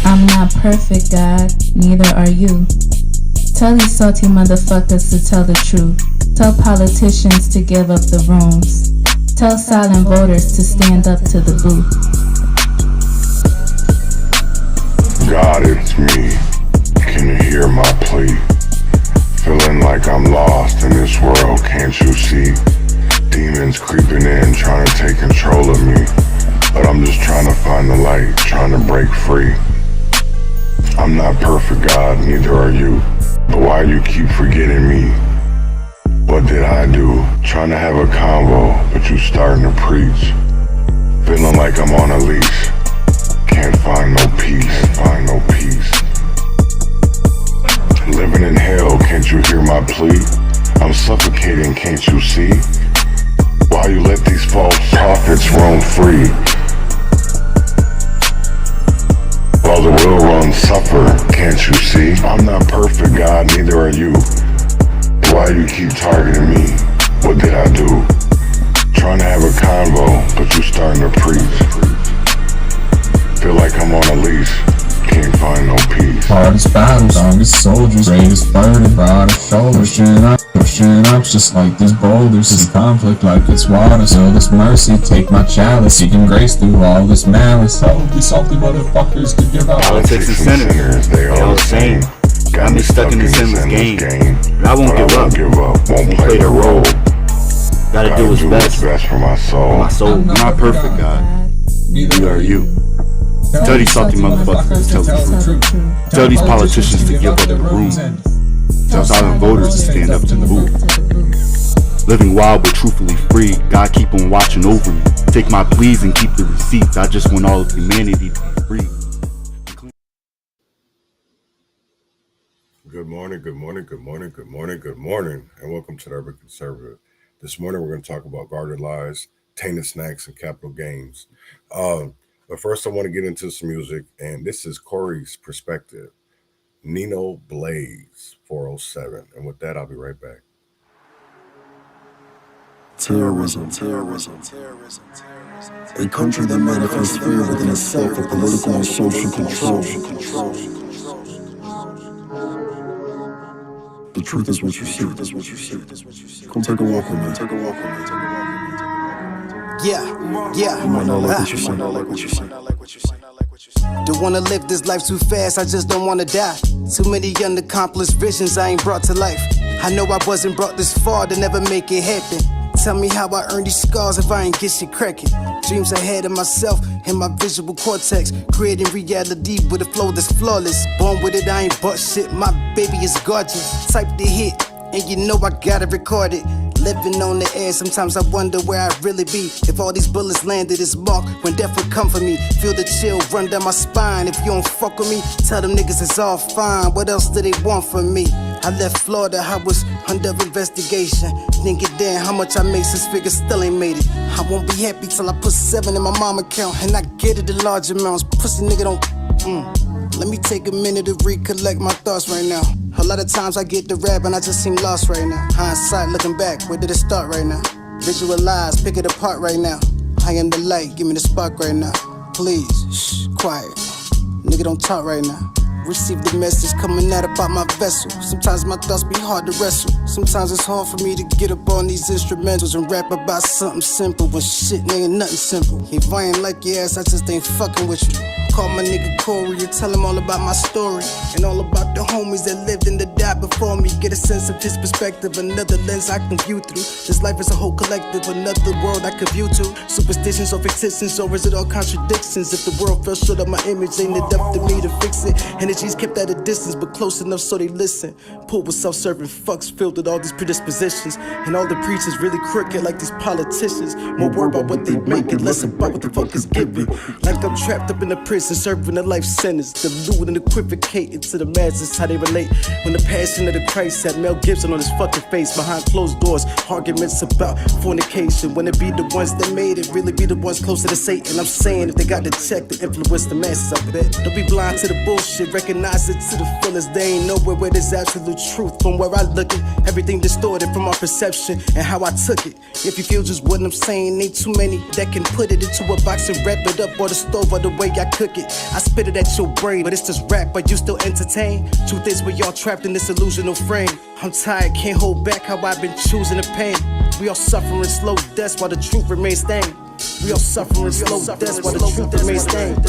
I'm not perfect, God, neither are you. Tell these salty motherfuckers to tell the truth. Tell politicians to give up the rooms. Tell silent voters to stand up to the booth. God, it's me. Can you hear my plea? Feeling like I'm lost in this world, can't you see? Demons creeping in, trying to take control of me. But I'm just trying to find the light, trying to break free. I'm not perfect, God, neither are you. But why you keep forgetting me? What did I do? Trying to have a convo, but you starting to preach. Feeling like I'm on a leash. Can't find no peace, can't find no peace. Living in hell, can't you hear my plea? I'm suffocating, can't you see? Why you let these false prophets roam free? While the well-run suffer, can't you see? I'm not perfect, God, neither are you. Why you keep targeting me? What did I do? Trying to have a convo, but you starting to preach. Feel like I'm on a leash, can't find no peace. Hardest battles, strongest soldiers, greatest burden, broadest shoulders. Pushing up just like these boulders. This conflict like it's water, so this mercy, take my chalice. Seeking grace through all this malice. All of these salty motherfuckers could give out. Politics and senators, they all the same. Got me stuck in this endless game. But I won't give up, won't play the role. Gotta do what's best for my soul. I'm not perfect, God, neither are you. Tell these salty motherfuckers to tell the truth. Tell these politicians to give up the room. Tell silent voters to stand up to the booth. Living wild but truthfully free. God keep on watching over me. Take my pleas and keep the receipts. I just want all of humanity to be free. Good morning, and welcome to the Urban Conservative. This morning we're going to talk about guarded lies, tainted snacks, and capital gains. But first I want to get into some music, and this is Corey's Perspective, Nino Blaze 407. And with that, I'll be right back. Terrorism. A country that manifests fear within itself for political and social control. The truth is what you see. Come take a walk with me. Yeah. You might not like what you see. Don't wanna live this life too fast, I just don't wanna die. Too many unaccomplished visions I ain't brought to life. I know I wasn't brought this far to never make it happen. Tell me how I earn these scars if I ain't get shit cracking. Dreams I had of myself and my visual cortex, creating reality with a flow that's flawless. Born with it, I ain't bought shit, my baby is gorgeous. Type the hit, and you know I gotta record it. Living on the edge, sometimes I wonder where I'd really be if all these bullets landed as mark when death would come for me. Feel the chill run down my spine. If you don't fuck with me, tell them niggas it's all fine. What else do they want from me? I left Florida, I was under investigation. Think it damn how much I make, 6 figures still ain't made it. I won't be happy till I put 7 in my mama account, and I get it in large amounts. Pussy nigga don't. Let me take a minute to recollect my thoughts right now. A lot of times I get the rap and I just seem lost right now. Hindsight looking back, where did it start right now? Visualize, pick it apart right now. I am the light, give me the spark right now. Please, shh, quiet. Nigga don't talk right now. Receive the message coming out about my vessel. Sometimes my thoughts be hard to wrestle. Sometimes it's hard for me to get up on these instrumentals and rap about something simple when shit ain't nothing simple. If I ain't like your ass, I just ain't fucking with you. Call my nigga Corey and tell him all about my story and all about the homies that lived and that died before me. Get a sense of his perspective, another lens I can view through. This life is a whole collective, another world I could view to. Superstitions or fictions, or is it all contradictions? If the world fell short of my image, ain't it up to me to fix it? Energies kept at a distance, but close enough so they listen. Poor with self-serving fucks filled with all these predispositions, and all the preachers really crooked like these politicians. More worried about what they make and less about what the fuck is given. Like I'm trapped up in a prison prison, serving a life sentence. Deluded and equivocating to the masses how they relate. When the passion of the Christ had Mel Gibson on his fucking face behind closed doors, arguments about fornication. When it be the ones that made it, really be the ones closer to Satan. I'm saying if they got the check to influence the masses, I bet. Don't be blind to the bullshit, recognize it to the fullest. They ain't nowhere where there's absolute truth. From where I look at everything distorted from our perception and how I took it. If you feel just what I'm saying, ain't too many that can put it into a box and wrap it up, or the stove, or the way I cook it. I spit it at your brain, but it's just rap. Are you still entertained? Truth is, we all trapped in this illusional frame. I'm tired, can't hold back how I've been choosing the pain. We all suffering slow deaths while the truth remains stained. We all suffering slow deaths while the truth remains stained.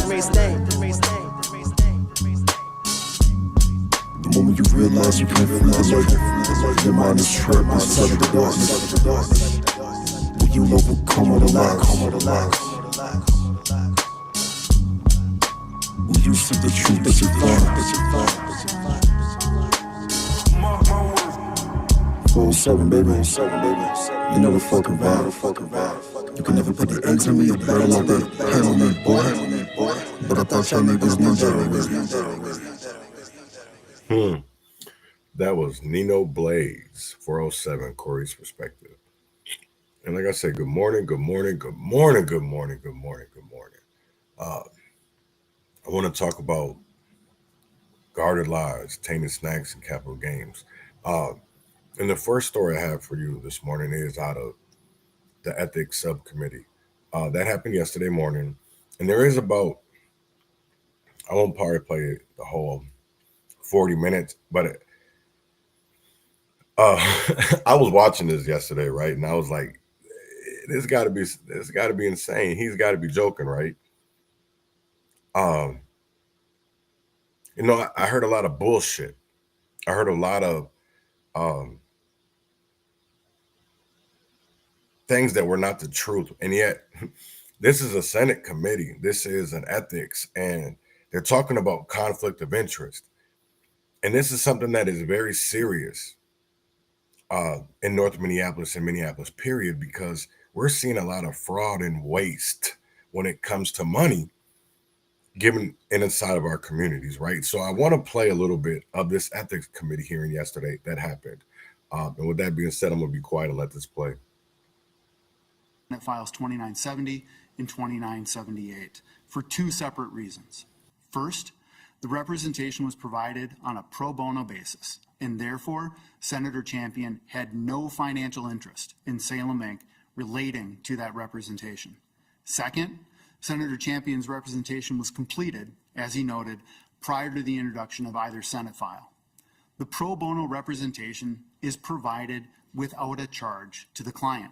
The moment you realize you can't free the light, your mind is trapped inside of the darkness. Will you overcome all the lies? Will you see the truth that you find? 407, baby. You know the fucking vibe. You can never put the eggs in me, you better like that. Hang on me, boy. But I thought y'all niggas ninja. That was Nino Blaze, 407, Corey's Perspective. And like I said, good morning. I want to talk about guarded lies, tainted snacks, and capital games. And the first story I have for you this morning is out of the ethics subcommittee. That happened yesterday morning. And there is about, I won't probably play the whole 40 minutes, but I was watching this yesterday, right? And I was like, this got to be insane. He's got to be joking, right? I heard a lot of bullshit. I heard a lot of things that were not the truth. And yet, this is a Senate committee. This is an ethics, and they're talking about conflict of interest. And this is something that is very serious in North Minneapolis and Minneapolis, period, because we're seeing a lot of fraud and waste when it comes to money given inside of our communities, right? So I want to play a little bit of this ethics committee hearing yesterday that happened. And with that being said, I'm going to be quiet and let this play. Files 2970 and 2978 for two separate reasons. First, the representation was provided on a pro bono basis, and therefore Senator Champion had no financial interest in Salem Inc. relating to that representation. Second, Senator Champion's representation was completed, as he noted, prior to the introduction of either Senate file. The pro bono representation is provided without a charge to the client.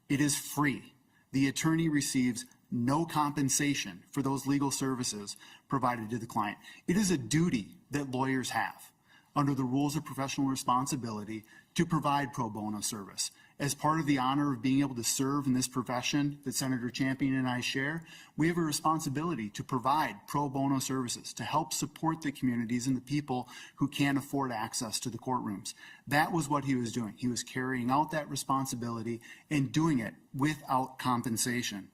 It is free. The attorney receives no compensation for those legal services provided to the client. It is a duty that lawyers have under the rules of professional responsibility to provide pro bono service. As part of the honor of being able to serve in this profession that Senator Champion and I share, we have a responsibility to provide pro bono services to help support the communities and the people who can't afford access to the courtrooms. That was what he was doing. He was carrying out that responsibility and doing it without compensation.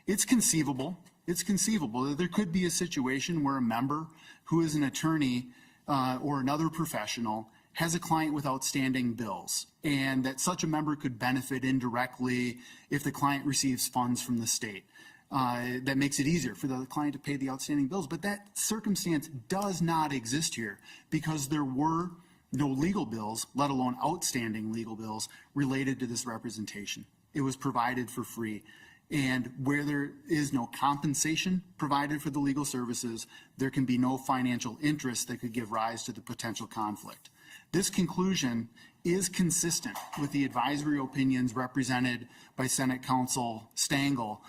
It's conceivable that there could be a situation where a member who is an attorney or another professional has a client with outstanding bills, and that such a member could benefit indirectly if the client receives funds from the state. That makes it easier for the client to pay the outstanding bills. But that circumstance does not exist here because there were no legal bills, let alone outstanding legal bills, related to this representation. It was provided for free. And where there is no compensation provided for the legal services, there can be no financial interest that could give rise to the potential conflict. This conclusion is consistent with the advisory opinions represented by Senate Counsel Stangl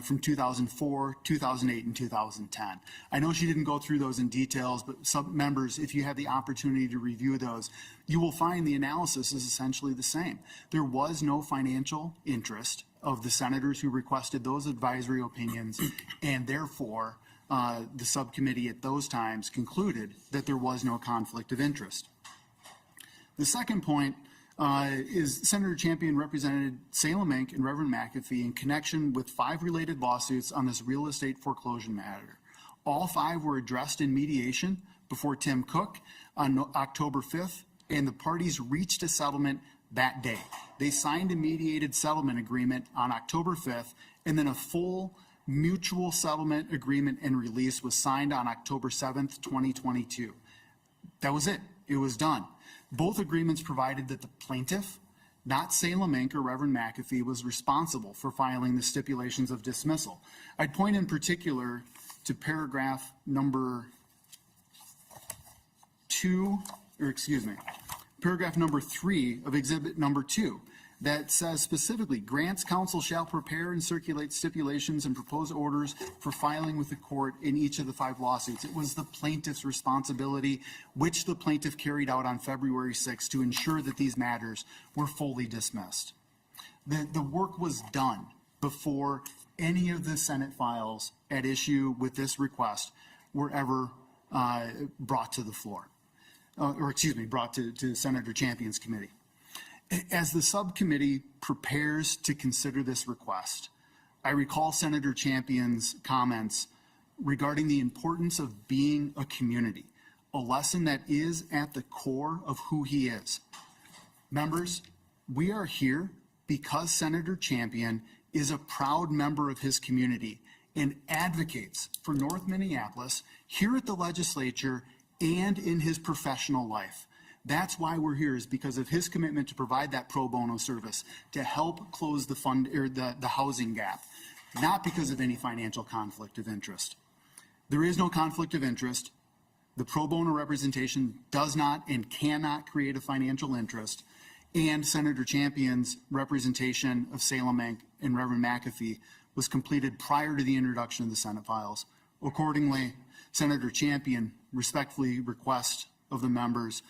from 2004, 2008, and 2010. I know she didn't go through those in details, but some members, if you have the opportunity to review those, you will find the analysis is essentially the same. There was no financial interest of the senators who requested those advisory opinions, and therefore the subcommittee at those times concluded that there was no conflict of interest. The second point is Senator Champion represented Salem Inc. and Reverend McAfee in connection with 5 related lawsuits on this real estate foreclosure matter, All 5 were addressed in mediation before Tim Cook on October 5th, and the parties reached a settlement that day. They signed a mediated settlement agreement on October 5th, and then a full mutual settlement agreement and release was signed on October 7th, 2022. That was it. It was done. Both agreements provided that the plaintiff, not Salem Inc. or Reverend McAfee, was responsible for filing the stipulations of dismissal. I'd point in particular to paragraph number 3 of exhibit number 2, that says specifically, grants counsel shall prepare and circulate stipulations and propose orders for filing with the court in each of the 5 lawsuits. It was the plaintiff's responsibility, which the plaintiff carried out on February 6th, to ensure that these matters were fully dismissed. The work was done before any of the Senate files at issue with this request were ever brought to the floor, brought to Senator Champion's committee. As the subcommittee prepares to consider this request, I recall Senator Champion's comments regarding the importance of being a community, a lesson that is at the core of who he is. Members, we are here because Senator Champion is a proud member of his community and advocates for North Minneapolis here at the legislature and in his professional life. That's why we're here, is because of his commitment to provide that pro bono service to help close the housing gap, not because of any financial conflict of interest. There is no conflict of interest. The pro bono representation does not and cannot create a financial interest, and Senator Champion's representation of Salem Inc. and Reverend McAfee was completed prior to the introduction of the Senate files. Accordingly, Senator Champion respectfully requests of the members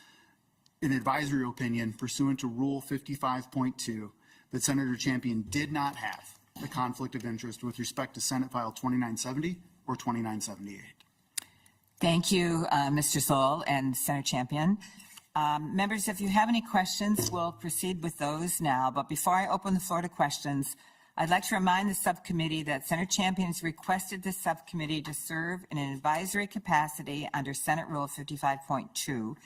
an advisory opinion pursuant to Rule 55.2 that Senator Champion did not have a conflict of interest with respect to Senate File 2970 or 2978. Thank you, Mr. Zoll and Senator Champion. Members, if you have any questions, we'll proceed with those now. But before I open the floor to questions, I'd like to remind the subcommittee that Senator Champion has requested the subcommittee to serve in an advisory capacity under Senate Rule 55.2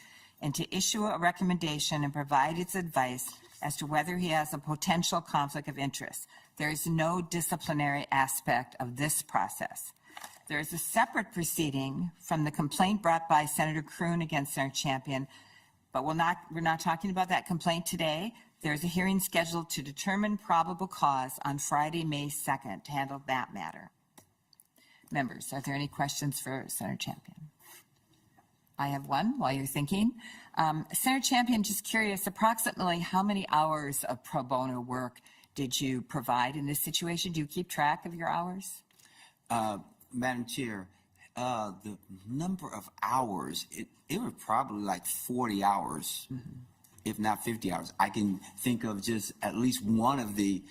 and to issue a recommendation and provide its advice as to whether he has a potential conflict of interest. There is no disciplinary aspect of this process. There is a separate proceeding from the complaint brought by Senator Kroon against Senator Champion, but we're not talking about that complaint today. There's a hearing scheduled to determine probable cause on Friday, May 2nd to handle that matter. Members, are there any questions for Senator Champion? I have one while you're thinking. Senator Champion, just curious, approximately how many hours of pro bono work did you provide in this situation? Do you keep track of your hours? Madam Chair, the number of hours, it was probably like 40 hours, if not 50 hours. I can think of just at least one of the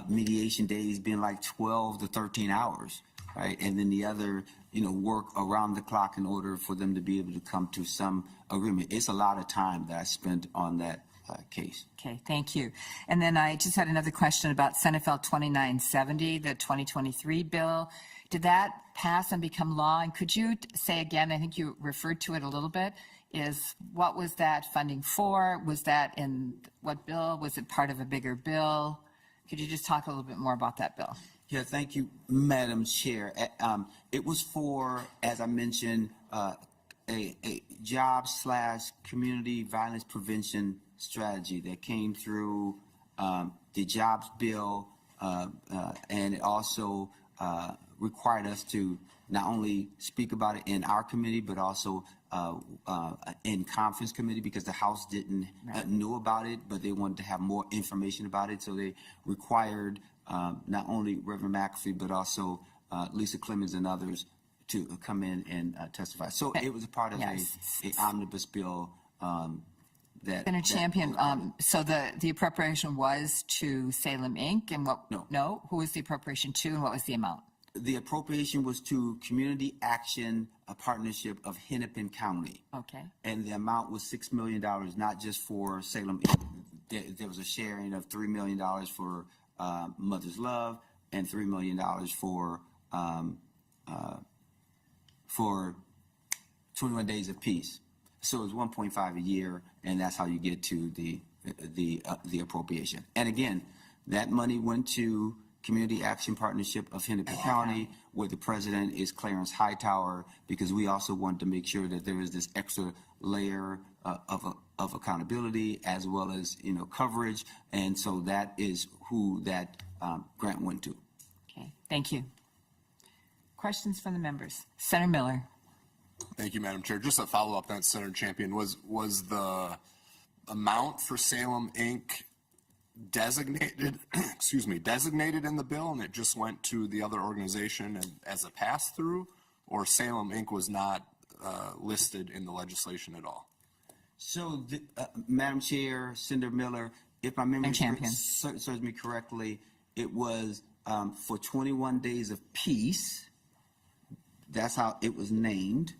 mediation days being like 12 to 13 hours, right? And then the other, work around the clock in order for them to be able to come to some agreement. It's a lot of time that I spent on that case. Okay, thank you. And then I just had another question about Senate File 2970, the 2023 bill. Did that pass and become law? And could you say again, I think you referred to it a little bit, is what was that funding for? Was that in what bill? Was it part of a bigger bill? Could you just talk a little bit more about that bill? Yeah, thank you, Madam Chair. It was for, as I mentioned, a job/community violence prevention strategy that came through the jobs bill, and it also required us to not only speak about it in our committee, but also in conference committee, because the House didn't know about it, but they wanted to have more information about it. So they required not only Reverend McAfee, but also Lisa Clemens and others to come in and testify. So it was a part of an omnibus bill that— Senator Champion, so the appropriation was to Salem Inc. and what? No. Who was the appropriation to, and what was the amount? The appropriation was to Community Action, a partnership of Hennepin County. Okay. And the amount was $6 million, not just for Salem. There was a sharing of $3 million for Mother's Love and $3 million for 21 days of peace. So it's 1.5 a year, and that's how you get to the appropriation. And again, that money went to Community Action Partnership of Hennepin County, where the president is Clarence Hightower, because we also want to make sure that there is this extra layer of accountability as well as coverage, and so that is who that grant went to. Okay, thank you. Questions from the members? Senator Miller. Thank you, Madam Chair. Just a follow-up on Senator Champion. Was the amount for Salem Inc. designated in the bill, and it just went to the other organization as a pass-through, or Salem Inc. was not listed in the legislation at all? So, Madam Chair, Senator Miller, if my memory serves me correctly, it was for 21 days of peace. That's how it was named,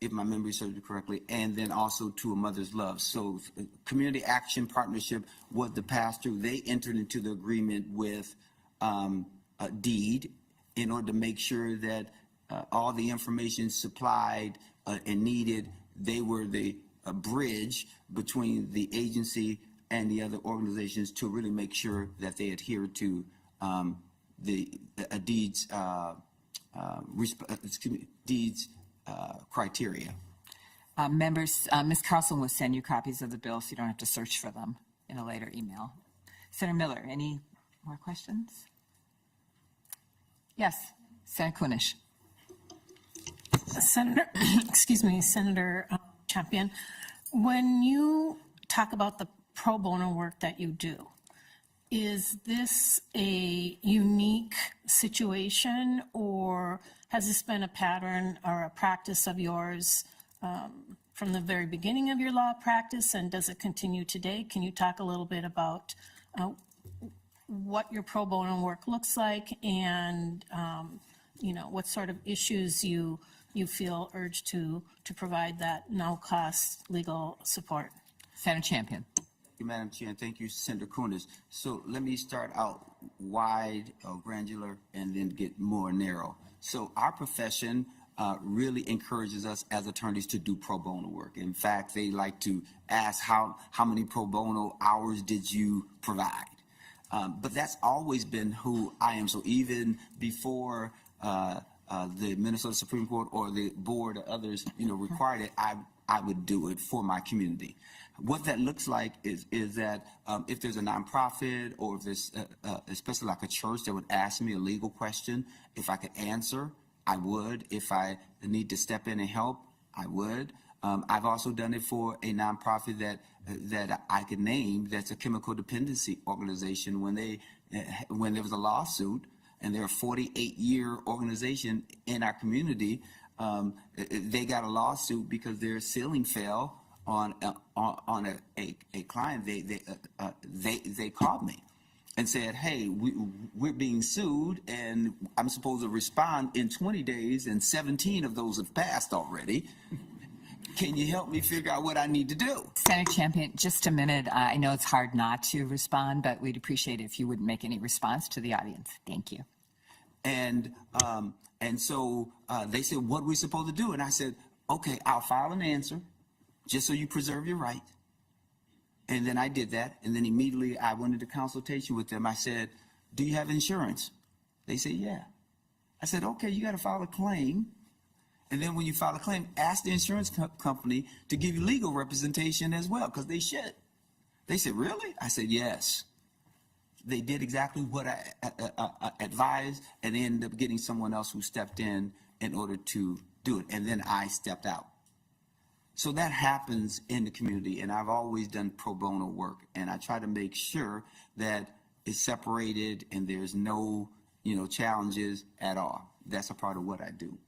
if my memory serves me correctly, and then also to A Mother's Love. So Community Action Partnership was the pass-through. They entered into the agreement with DEED in order to make sure that all the information supplied and needed, they were the bridge between the agency and the other organizations to really make sure that they adhere to DEED's DEED's criteria. Members, Ms. Carlson will send you copies of the bill so you don't have to search for them in a later email. Senator Miller, any more questions? Yes, Senator Kunish. Senator, Senator Champion, when you talk about the pro bono work that you do, is this a unique situation, or has this been a pattern or a practice of yours from the very beginning of your law practice, and does it continue today? Can you talk a little bit about what your pro bono work looks like, and what sort of issues you feel urged to provide that no-cost legal support? Senator Champion. Thank you, Madam Chair, and thank you, Senator Kunis. So let me start out wide or granular and then get more narrow. So our profession really encourages us as attorneys to do pro bono work. In fact, they like to ask how many pro bono hours did you provide? But that's always been who I am. So even before the Minnesota Supreme Court or the board or others, required it, I would do it for my community. What that looks like is that if there's a nonprofit, or if there's especially like a church that would ask me a legal question, if I could answer, I would. If I need to step in and help, I would. I've also done it for a nonprofit that I could name, that's a chemical dependency organization. When there was a lawsuit, and they're a 48-year organization in our community, they got a lawsuit because their ceiling fell on a client. They called me and said, hey, we're being sued, and I'm supposed to respond in 20 days, and 17 of those have passed already. Can you help me figure out what I need to do? Senator Champion, just a minute. I know it's hard not to respond, but we'd appreciate it if you wouldn't make any response to the audience. Thank you. And so they said, what are we supposed to do? And I said, okay, I'll file an answer just so you preserve your right. And then I did that. And then immediately I went into consultation with them. I said, do you have insurance? They said, yeah. I said, okay, you got to file a claim. And then when you file a claim, ask the insurance company to give you legal representation as well, because they should. They said, really? I said, yes. They did exactly what I advised, and they ended up getting someone else who stepped in order to do it. And then I stepped out. So that happens in the community, and I've always done pro bono work, and I try to make sure that it's separated and there's no, challenges at all. That's a part of what I do.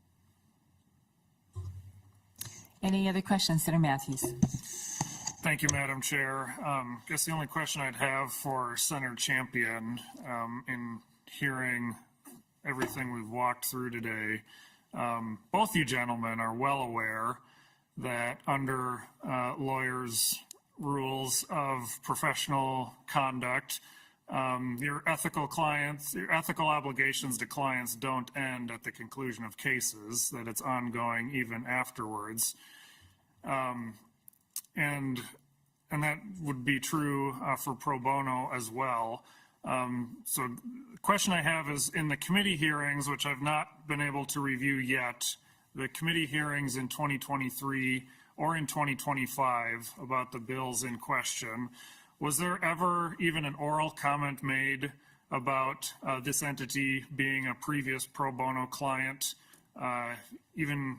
Any other questions, Senator Matthews? Thank you, Madam Chair. Guess the only question I'd have for Senator Champion, in hearing everything we've walked through today, both you gentlemen are well aware that under lawyers' rules of professional conduct, your ethical obligations to clients don't end at the conclusion of cases, that it's ongoing even afterwards. And that would be true for pro bono as well. So the question I have is, in the committee hearings, which I've not been able to review yet, the committee hearings in 2023 or in 2025 about the bills in question, was there ever even an oral comment made about this entity being a previous pro bono client, even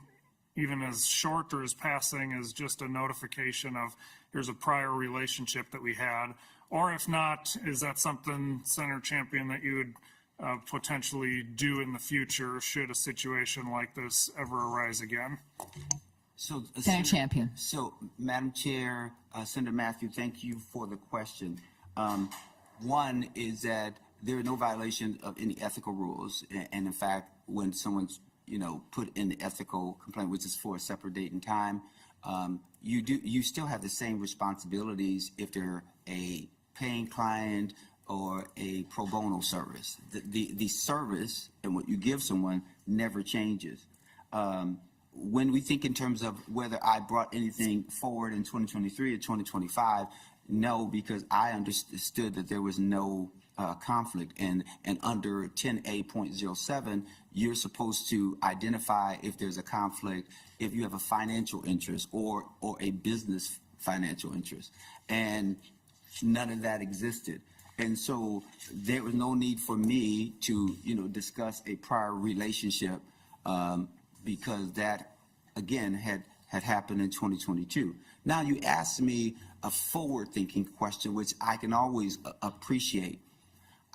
as short or as passing as just a notification of here's a prior relationship that we had? Or if not, is that something, Senator Champion, that you would potentially do in the future should a situation like this ever arise again? So, Senator Champion. So, Madam Chair, Senator Matthew, thank you for the question. One is that there are no violation of any ethical rules, and in fact, when someone's put in the ethical complaint, which is for a separate date and time, you still have the same responsibilities if they're a paying client or a pro bono service. The service and what you give someone never changes. When we think in terms of whether I brought anything forward in 2023 or 2025, no, because I understood that there was no conflict, and under 10A.07, you're supposed to identify if there's a conflict if you have a financial interest or a business financial interest, and none of that existed. And so there was no need for me to discuss a prior relationship, because that again had happened in 2022. Now you asked me a forward-thinking question, which I can always appreciate.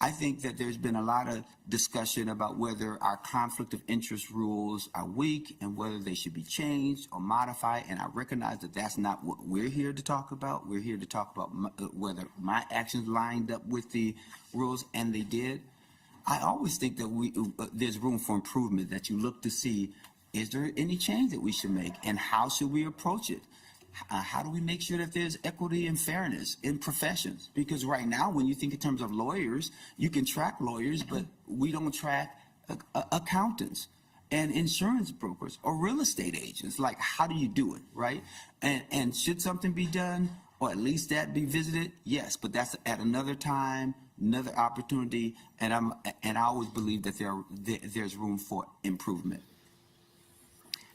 I think that there's been a lot of discussion about whether our conflict of interest rules are weak and whether they should be changed or modified, and I recognize that that's not what we're here to talk about. We're here to talk about whether my actions lined up with the rules, and they did. I always think that there's room for improvement, that you look to see, is there any change that we should make, and how should we approach it? How do we make sure that there's equity and fairness in professions? Because right now, when you think in terms of lawyers, you can track lawyers, but we don't track accountants and insurance brokers or real estate agents. Like, how do you do it, right? And should something be done, or at least that be visited? Yes, but that's at another time, another opportunity, and I always believe that there's room for improvement.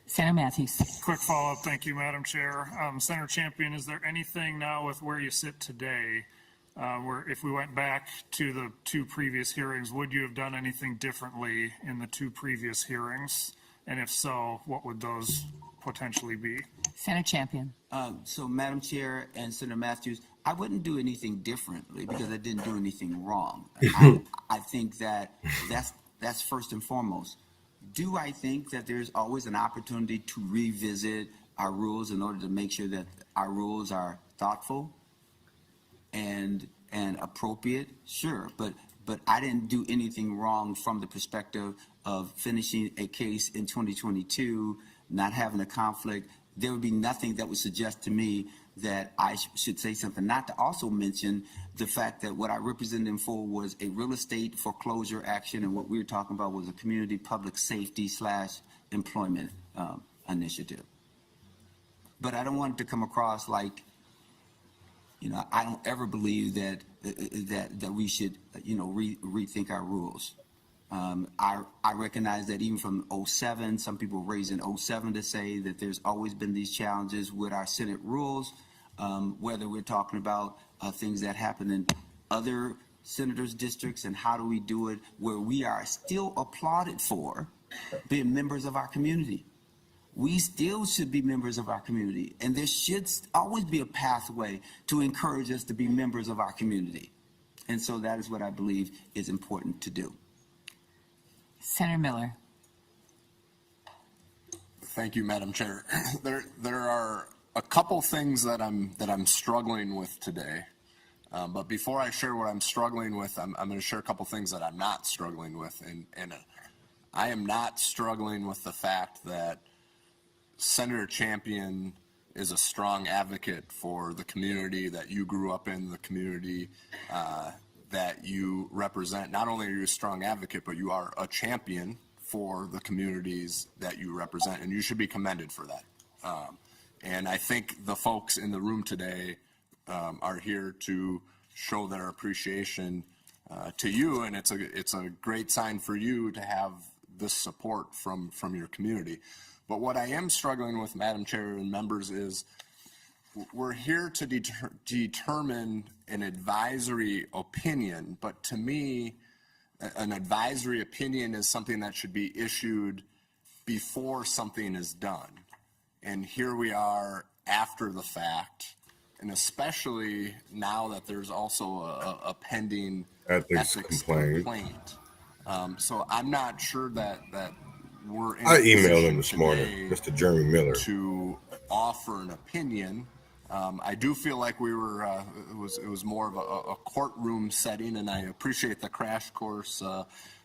Senator Matthews. Quick follow-up. Thank you, Madam Chair. Senator Champion, is there anything now with where you sit today, where if we went back to the two previous hearings, would you have done anything differently in the two previous hearings? And if so, what would those potentially be? Senator Champion. So, Madam Chair and Senator Matthews, I wouldn't do anything differently because I didn't do anything wrong. I think that's first and foremost. Do I think that there's always an opportunity to revisit our rules in order to make sure that our rules are thoughtful and appropriate? Sure, but I didn't do anything wrong from the perspective of finishing a case in 2022, not having a conflict. There would be nothing that would suggest to me that I should say something. Not to also mention the fact that what I represented him for was a real estate foreclosure action, and what we were talking about was a community public safety / employment initiative. But I don't want it to come across like, I don't ever believe that we should, rethink our rules. I recognize that even from 07, some people raised in 07 to say that there's always been these challenges with our Senate rules, whether we're talking about things that happen in other senators' districts and how do we do it where we are still applauded for being members of our community. We still should be members of our community, and there should always be a pathway to encourage us to be members of our community. And so that is what I believe is important to do. Senator Miller. Thank you, Madam Chair. There are a couple things that I'm struggling with today. But before I share what I'm struggling with, I'm going to share a couple things that I'm not struggling with. And I am not struggling with the fact that Senator Champion is a strong advocate for the community that you grew up in, the community that you represent. Not only are you a strong advocate, but you are a champion for the communities that you represent, and you should be commended for that. And I think the folks in the room today are here to show their appreciation to you, and it's a great sign for you to have this support from your community. But what I am struggling with, Madam Chair and members, is we're here to determine an advisory opinion, but to me, an advisory opinion is something that should be issued before something is done. And here we are after the fact, and especially now that there's also a pending ethics complaint. So I'm not sure that we're in I emailed him this morning, Mr. Jeremy Miller, to offer an opinion. I do feel like we were, it was more of a courtroom setting, and I appreciate the crash course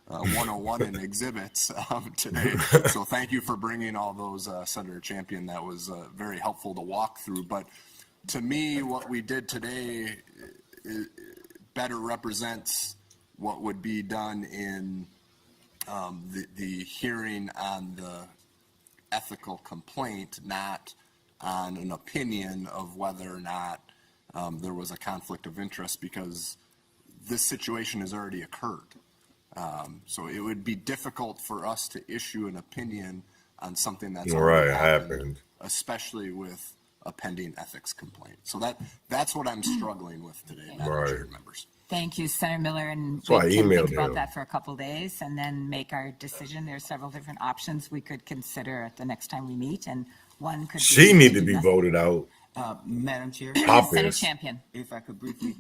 101 in exhibits today. So thank you for bringing all those, Senator Champion. That was very helpful to walk through. But to me, what we did today better represents what would be done in the hearing on the ethical complaint, not on an opinion of whether or not there was a conflict of interest, because this situation has already occurred. So it would be difficult for us to issue an opinion on something that's already happened, especially with a pending ethics complaint. So that's what I'm struggling with today, Madam Chair, members. Thank you, Senator Miller, and So we I can emailed think about him. that for a couple of days and then make our decision. There are several different options we could consider at the next time we meet, and one could She need to be voted out. Madam Chair, Senator Champion. if I could briefly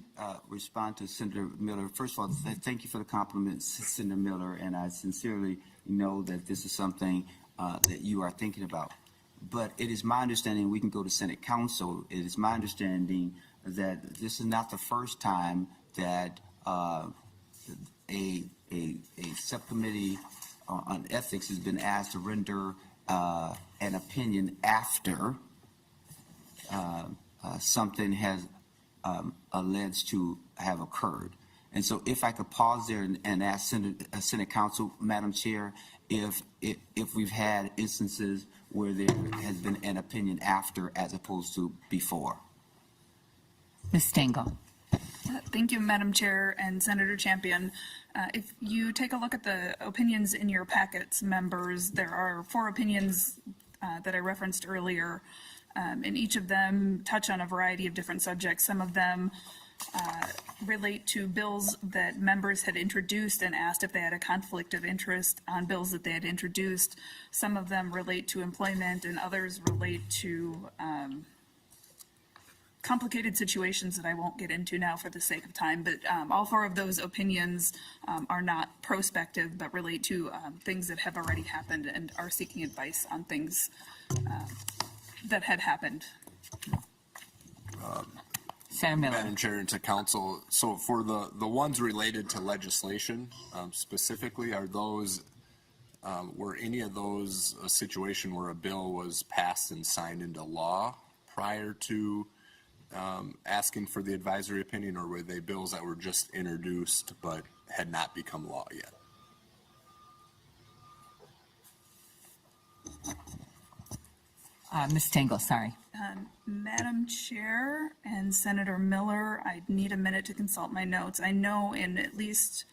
respond to Senator Miller. First of all, thank you for the compliments, Senator Miller, and I sincerely know that this is something that you are thinking about. But it is my understanding, we can go to Senate Council, it is my understanding that this is not the first time that a subcommittee on ethics has been asked to render an opinion after something has alleged to have occurred. And so if I could pause there and ask Senate Council, Madam Chair, if we've had instances where there has been an opinion after as opposed to before. Ms. Stengel. Thank you, Madam Chair and Senator Champion. If you take a look at the opinions in your packets, members, there are 4 opinions that I referenced earlier, and each of them touch on a variety of different subjects. Some of them relate to bills that members had introduced and asked if they had a conflict of interest on bills that they had introduced. Some of them relate to employment, and others relate to complicated situations that I won't get into now for the sake of time, but all 4 of those opinions are not prospective, but relate to things that have already happened and are seeking advice on things that had happened. Senator Miller. Madam Chair, and to Council, so for the ones related to legislation specifically, are those, were any of those a situation where a bill was passed and signed into law prior to asking for the advisory opinion, or were they bills that were just introduced but had not become law yet? Ms. Stengel, sorry. Madam Chair and Senator Miller, I need a minute to consult my notes. I know in at least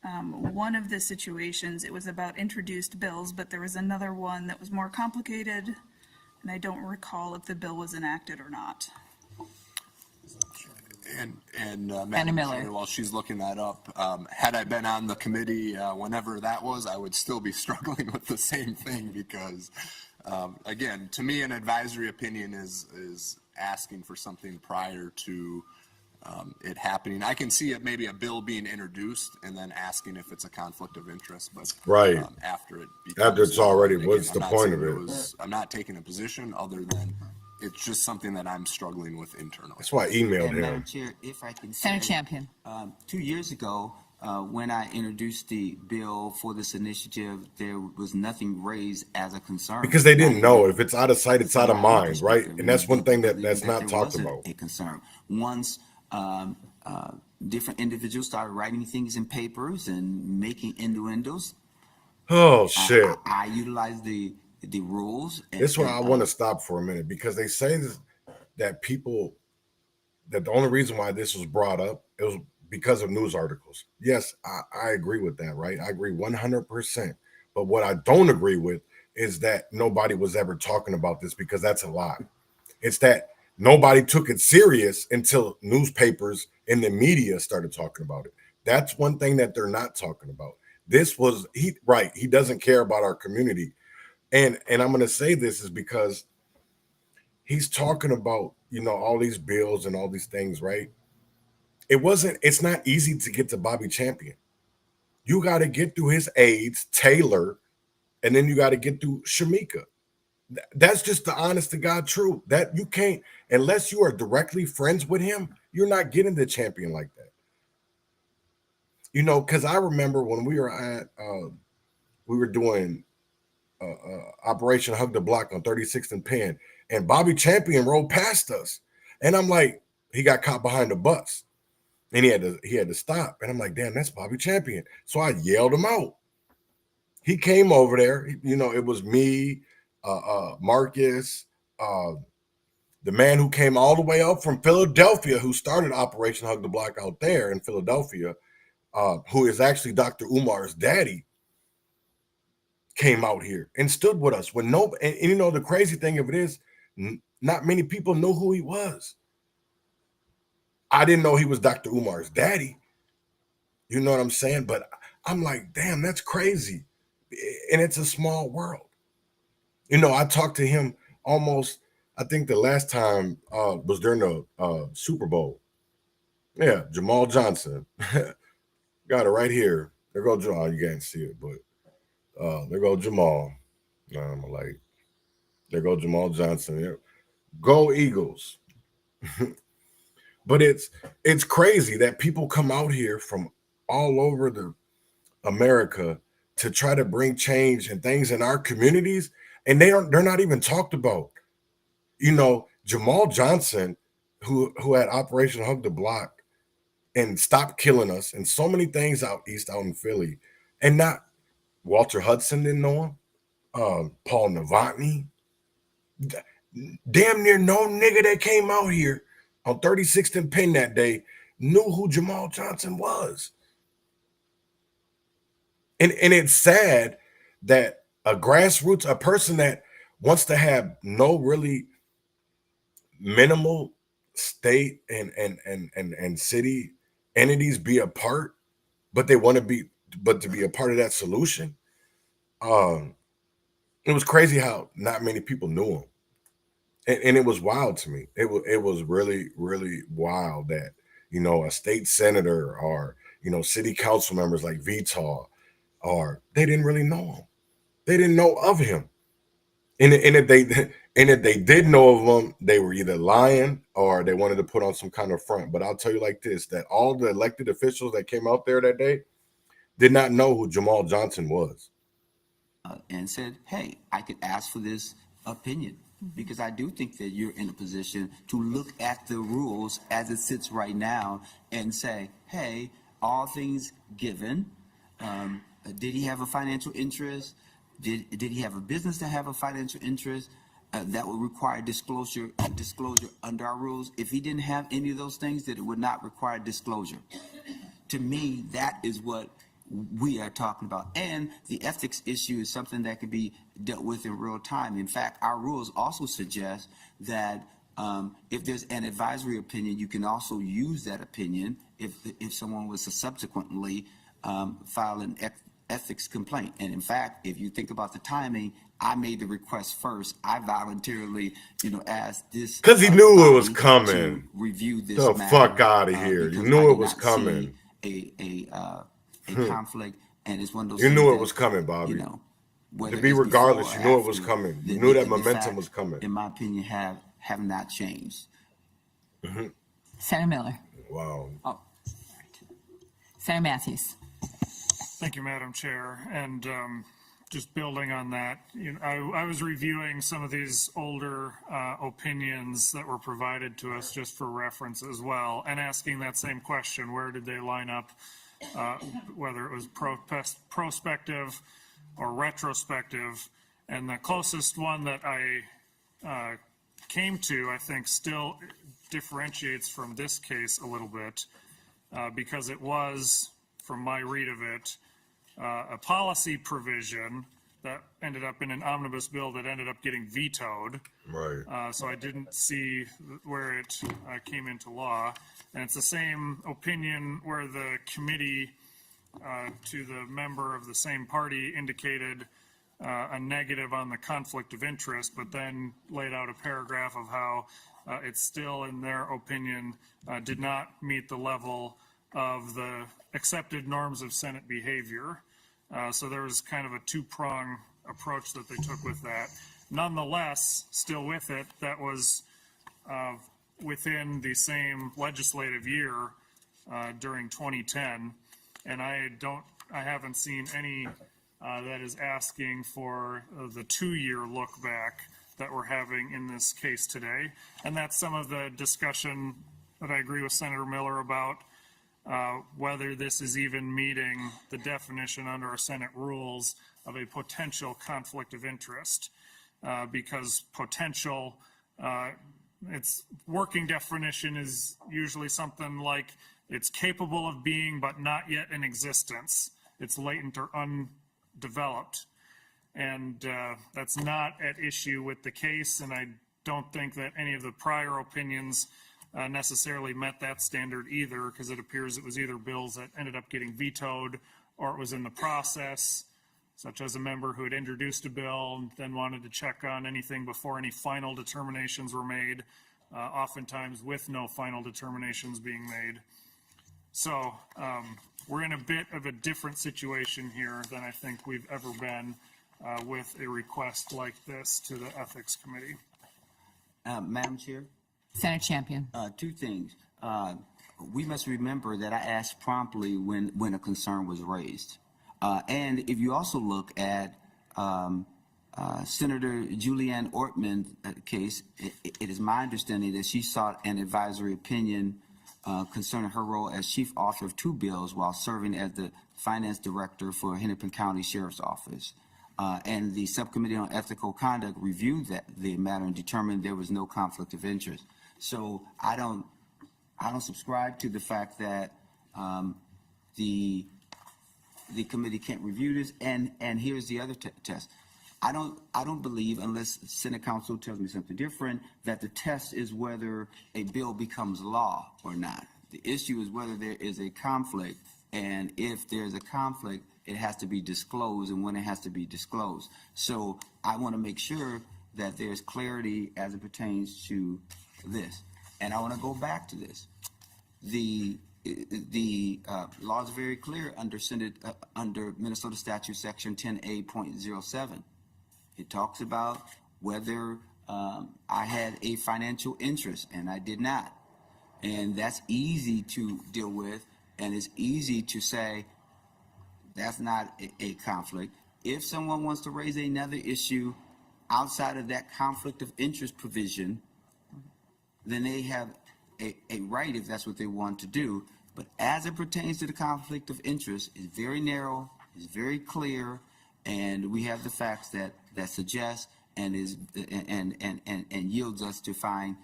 one of the situations it was about introduced bills, but there was another one that was more complicated, and I don't recall if the bill was enacted or not. And Madam Chair, while she's looking that up, had I been on the committee whenever that was, I would still be struggling with the same thing, because again, to me, an advisory opinion is asking for something prior to it happening. I can see it maybe a bill being introduced and then asking if it's a conflict of interest, but after it becomes, after it's already, again, what's the point of it? I'm not taking a position other than it's just something that I'm struggling with internally. That's why I emailed him. Madam Chair, if I can say, Senator Champion. 2 years ago, when I introduced the bill for this initiative, there was nothing raised as a concern. Because they didn't know. If it's out of sight, it's out of mind, right? And that's one thing that's not talked about. A concern. Once different individuals started writing things in papers and making innuendos. Oh shit! I utilized the rules. This is why I want to stop for a minute, because they say that people, that the only reason why this was brought up, it was because of news articles. Yes, I agree with that, right? I agree 100%. But what I don't agree with is that nobody was ever talking about this, because that's a lie. It's that nobody took it serious until newspapers and the media started talking about it. That's one thing that they're not talking about. This was, he doesn't care about our community. And I'm going to say this is because he's talking about, all these bills and all these things, right? It's not easy to get to Bobby Champion. You got to get through his aides, Taylor, and then you got to get through Shamika. That's just the honest to God truth. That you can't, unless you are directly friends with him, you're not getting the champion like that. Because I remember when we were doing Operation Hug the Block on 36th and Penn, and Bobby Champion rolled past us, and I'm like, he got caught behind the bus, and he had to stop, and I'm like, damn, that's Bobby Champion. So I yelled him out. He came over there. It was me, Marcus, the man who came all the way up from Philadelphia, who started Operation Hug the Block out there in Philadelphia, who is actually Dr. Umar's daddy, came out here and stood with us. And the crazy thing of it is, not many people know who he was. I didn't know he was Dr. Umar's daddy. You know what I'm saying? But I'm like, damn, that's crazy. And it's a small world. I talked to him almost, I think the last time was during the Super Bowl. Yeah, Jamal Johnson. Got it right here. There go Jamal. You can't see it, but there go Jamal. I'm like, there go Jamal Johnson. Yeah. Go Eagles. But it's crazy that people come out here from all over the America to try to bring change and things in our communities, and they're not even talked about. Jamal Johnson, who had Operation Hug the Block and Stop Killing Us and so many things out east, out in Philly, and not Walter Hudson didn't know him, Paul Novotny, damn near no nigga that came out here on 36th and Penn that day knew who Jamal Johnson was. And it's sad that a person that wants to have no really minimal state and city entities be a part, but they want to be a part of that solution. It was crazy how not many people knew him. And it was wild to me. It was really, really wild that, a state senator or, city council members like Vital, or they didn't really know him. They didn't know of him. And if they did know of him, they were either lying or they wanted to put on some kind of front. But I'll tell you like this, that all the elected officials that came out there that day did not know who Jamal Johnson was. And said, hey, I could ask for this opinion, because I do think that you're in a position to look at the rules as it sits right now and say, hey, all things given, did he have a financial interest? Did he have a business that have a financial interest that would require disclosure under our rules? If he didn't have any of those things, that it would not require disclosure. To me, that is what we are talking about. And the ethics issue is something that can be dealt with in real time. In fact, our rules also suggest that if there's an advisory opinion, you can also use that opinion if someone was to subsequently file an ethics complaint. And in fact, if you think about the timing, I made the request first. I voluntarily, asked this because he knew it was coming. Review this. The fuck out of here! You knew it was coming. A conflict, and it's one of those. You knew it was coming, Bobby. To be regardless, you knew it was coming. You knew that momentum was coming. In my opinion, have not changed. Mm-hmm. Senator Miller. Wow. Oh, all right. Senator Matthews. Thank you, Madam Chair. And just building on that, I was reviewing some of these older opinions that were provided to us just for reference as well, and asking that same question: where did they line up, whether it was prospective or retrospective? And the closest one that I came to, I think, still differentiates from this case a little bit, because it was, from my read of it, a policy provision that ended up in an omnibus bill that ended up getting vetoed. Right. So I didn't see where it came into law. And it's the same opinion where the committee, to the member of the same party, indicated a negative on the conflict of interest, but then laid out a paragraph of how it still, in their opinion, did not meet the level of the accepted norms of Senate behavior. So there was kind of a two-prong approach that they took with that. Nonetheless, still with it, that was within the same legislative year during 2010, and I haven't seen any that is asking for the 2-year look back that we're having in this case today. And that's some of the discussion that I agree with Senator Miller about, whether this is even meeting the definition under our Senate rules of a potential conflict of interest, because potential, its working definition is usually something like it's capable of being but not yet in existence. It's latent or undeveloped. And that's not at issue with the case, and I don't think that any of the prior opinions necessarily met that standard either, because it appears it was either bills that ended up getting vetoed or it was in the process, such as a member who had introduced a bill and then wanted to check on anything before any final determinations were made, oftentimes with no final determinations being made. So we're in a bit of a different situation here than I think we've ever been with a request like this to the Ethics Committee. Madam Chair? Senator Champion. Two things. We must remember that I asked promptly when a concern was raised. And if you also look at Senator Julianne Ortman's case, it is my understanding that she sought an advisory opinion concerning her role as chief author of 2 bills while serving as the finance director for Hennepin County Sheriff's Office. And the Subcommittee on Ethical Conduct reviewed the matter and determined there was no conflict of interest. So I don't subscribe to the fact that the committee can't review this. And here's the other test. I don't believe, unless Senate Counsel tells me something different, that the test is whether a bill becomes law or not. The issue is whether there is a conflict, and if there's a conflict, it has to be disclosed, and when it has to be disclosed. So I want to make sure that there's clarity as it pertains to this. And I want to go back to this. The law is very clear under Minnesota Statute Section 10A.07. It talks about whether I had a financial interest, and I did not. And that's easy to deal with, and it's easy to say that's not a conflict. If someone wants to raise another issue outside of that conflict of interest provision, then they have a right if that's what they want to do. But as it pertains to the conflict of interest, it's very narrow, it's very clear, and we have the facts that suggest and yields us to find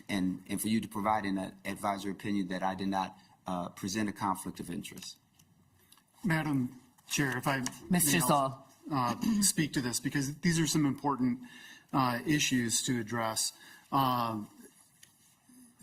and for you to provide an advisory opinion that I did not present a conflict of interest. Madam Chair, if I Mr. Zoll. Speak to this, because these are some important issues to address.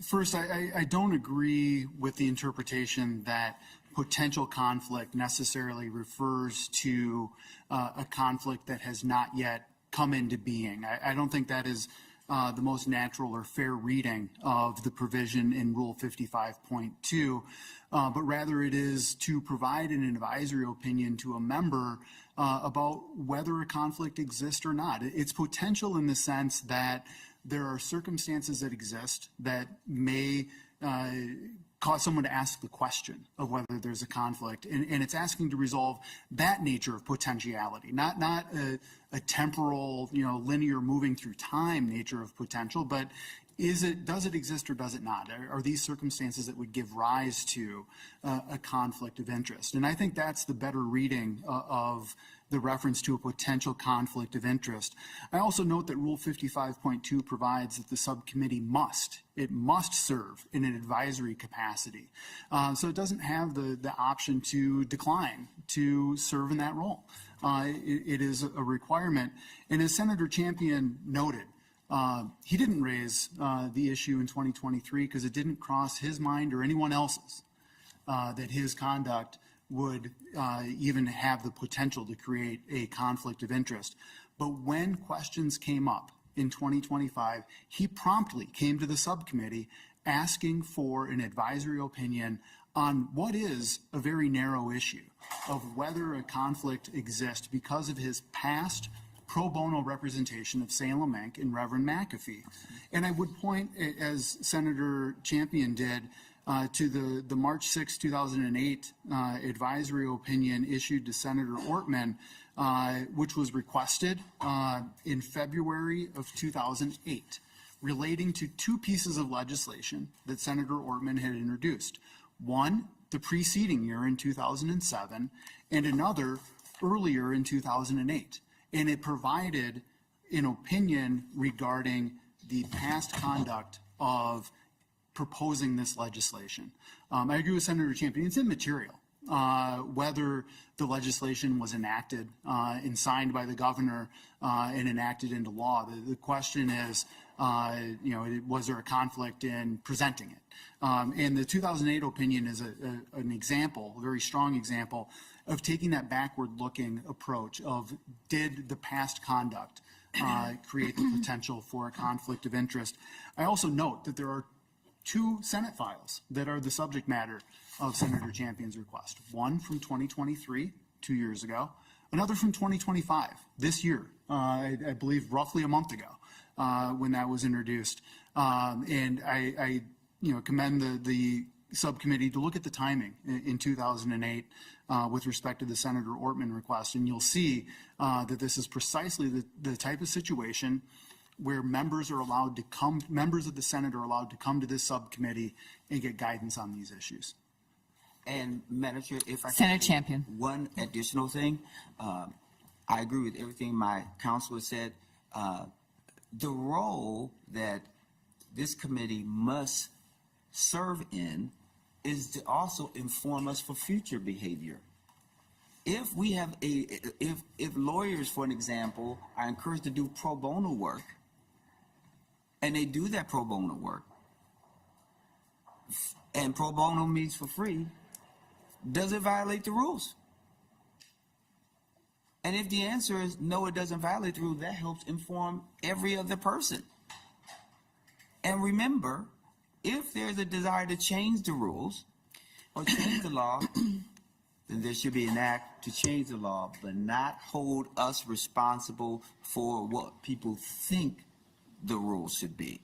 First, I don't agree with the interpretation that potential conflict necessarily refers to a conflict that has not yet come into being. I don't think that is the most natural or fair reading of the provision in Rule 55.2, but rather it is to provide an advisory opinion to a member about whether a conflict exists or not. It's potential in the sense that there are circumstances that exist that may cause someone to ask the question of whether there's a conflict, and it's asking to resolve that nature of potentiality, not a temporal, linear moving through time nature of potential, but does it exist or does it not? Are these circumstances that would give rise to a conflict of interest? And I think that's the better reading of the reference to a potential conflict of interest. I also note that Rule 55.2 provides that the subcommittee must serve in an advisory capacity. So it doesn't have the option to decline to serve in that role. It is a requirement. And as Senator Champion noted, he didn't raise the issue in 2023 because it didn't cross his mind or anyone else's that his conduct would even have the potential to create a conflict of interest. But when questions came up in 2025, he promptly came to the subcommittee asking for an advisory opinion on what is a very narrow issue of whether a conflict exists because of his past pro bono representation of Salem Inc. and Reverend McAfee. And I would point, as Senator Champion did, to the March 6, 2008 advisory opinion issued to Senator Ortman, which was requested in February of 2008, relating to two pieces of legislation that Senator Ortman had introduced. One, the preceding year in 2007, and another earlier in 2008. And it provided an opinion regarding the past conduct of proposing this legislation. I agree with Senator Champion, it's immaterial whether the legislation was enacted and signed by the governor and enacted into law. The question is, was there a conflict in presenting it? And the 2008 opinion is an example, a very strong example, of taking that backward-looking approach of did the past conduct create the potential for a conflict of interest. I also note that there are two Senate files that are the subject matter of Senator Champion's request. One from 2023, 2 years ago, another from 2025, this year, I believe roughly a month ago when that was introduced. And I commend the subcommittee to look at the timing in 2008 with respect to the Senator Ortman request, and you'll see that this is precisely the type of situation where members of the Senate are allowed to come to this subcommittee and get guidance on these issues. And Madam Chair, if I Senator can Champion. One additional thing, I agree with everything my counselor said. The role that this committee must serve in is to also inform us for future behavior. If we have if lawyers, for an example, are encouraged to do pro bono work, and they do that pro bono work, and pro bono means for free, does it violate the rules? And if the answer is no, it doesn't violate the rule, that helps inform every other person. And remember, if there's a desire to change the rules or change the law, then there should be an act to change the law, but not hold us responsible for what people think the rules should be.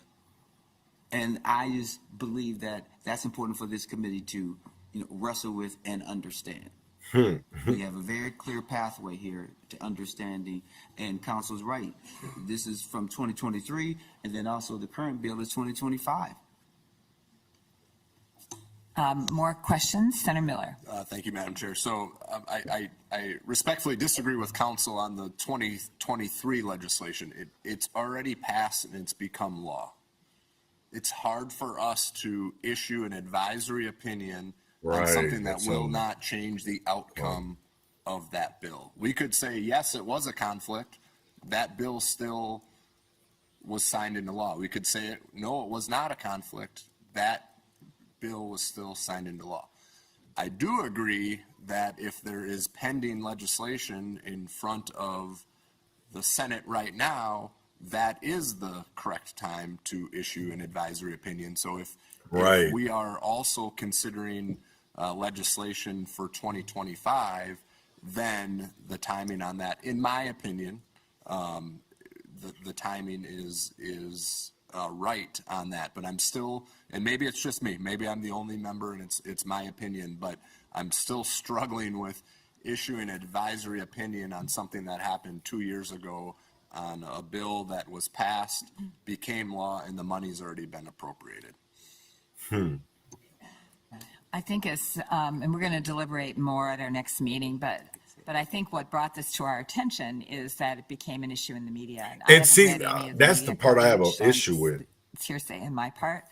And I just believe that that's important for this committee to wrestle with and understand. We have a very clear pathway here to understanding, and council's right. This is from 2023, and then also the current bill is 2025. More questions? Senator Miller. Thank you, Madam Chair. So I respectfully disagree with council on the 2023 legislation. It's already passed and it's become law. It's hard for us to issue an advisory opinion on something that will not change the outcome of that bill. We could say, yes, it was a conflict. That bill still was signed into law. We could say, no, it was not a conflict. That bill was still signed into law. I do agree that if there is pending legislation in front of the Senate right now, that is the correct time to issue an advisory opinion. So if we are also considering legislation for 2025, then the timing on that, in my opinion, the timing is right on that, but I'm still, and maybe it's just me, maybe I'm the only member and it's my opinion, but I'm still struggling with issuing an advisory opinion on something that happened 2 years ago on a bill that was passed, became law, and the money's already been appropriated. I think and we're going to deliberate more at our next meeting, but I think what brought this to our attention is that it became an issue in the media. And see, that's the part I have an issue with. It's hearsay in my part,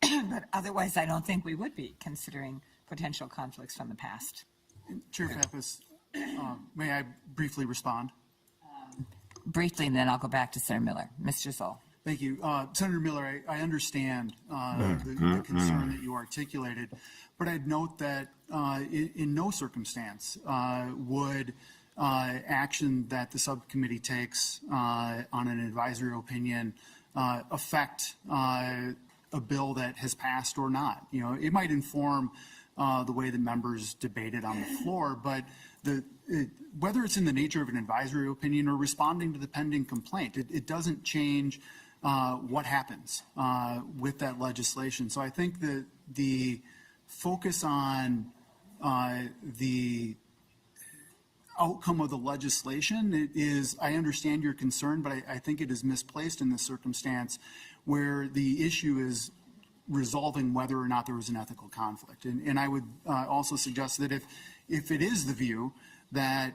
but otherwise I don't think we would be considering potential conflicts from the past. Chair Pappas, may I briefly respond? Briefly, and then I'll go back to Senator Miller. Mr. Zoll. Thank you. Senator Miller, I understand the concern that you articulated, but I'd note that in no circumstance would action that the subcommittee takes on an advisory opinion affect a bill that has passed or not. You know, it might inform the way the members debated on the floor, but whether it's in the nature of an advisory opinion or responding to the pending complaint, it doesn't change what happens with that legislation. So I think that the focus on the outcome of the legislation is, I understand your concern, but I think it is misplaced in this circumstance where the issue is resolving whether or not there was an ethical conflict. And I would also suggest that if it is the view that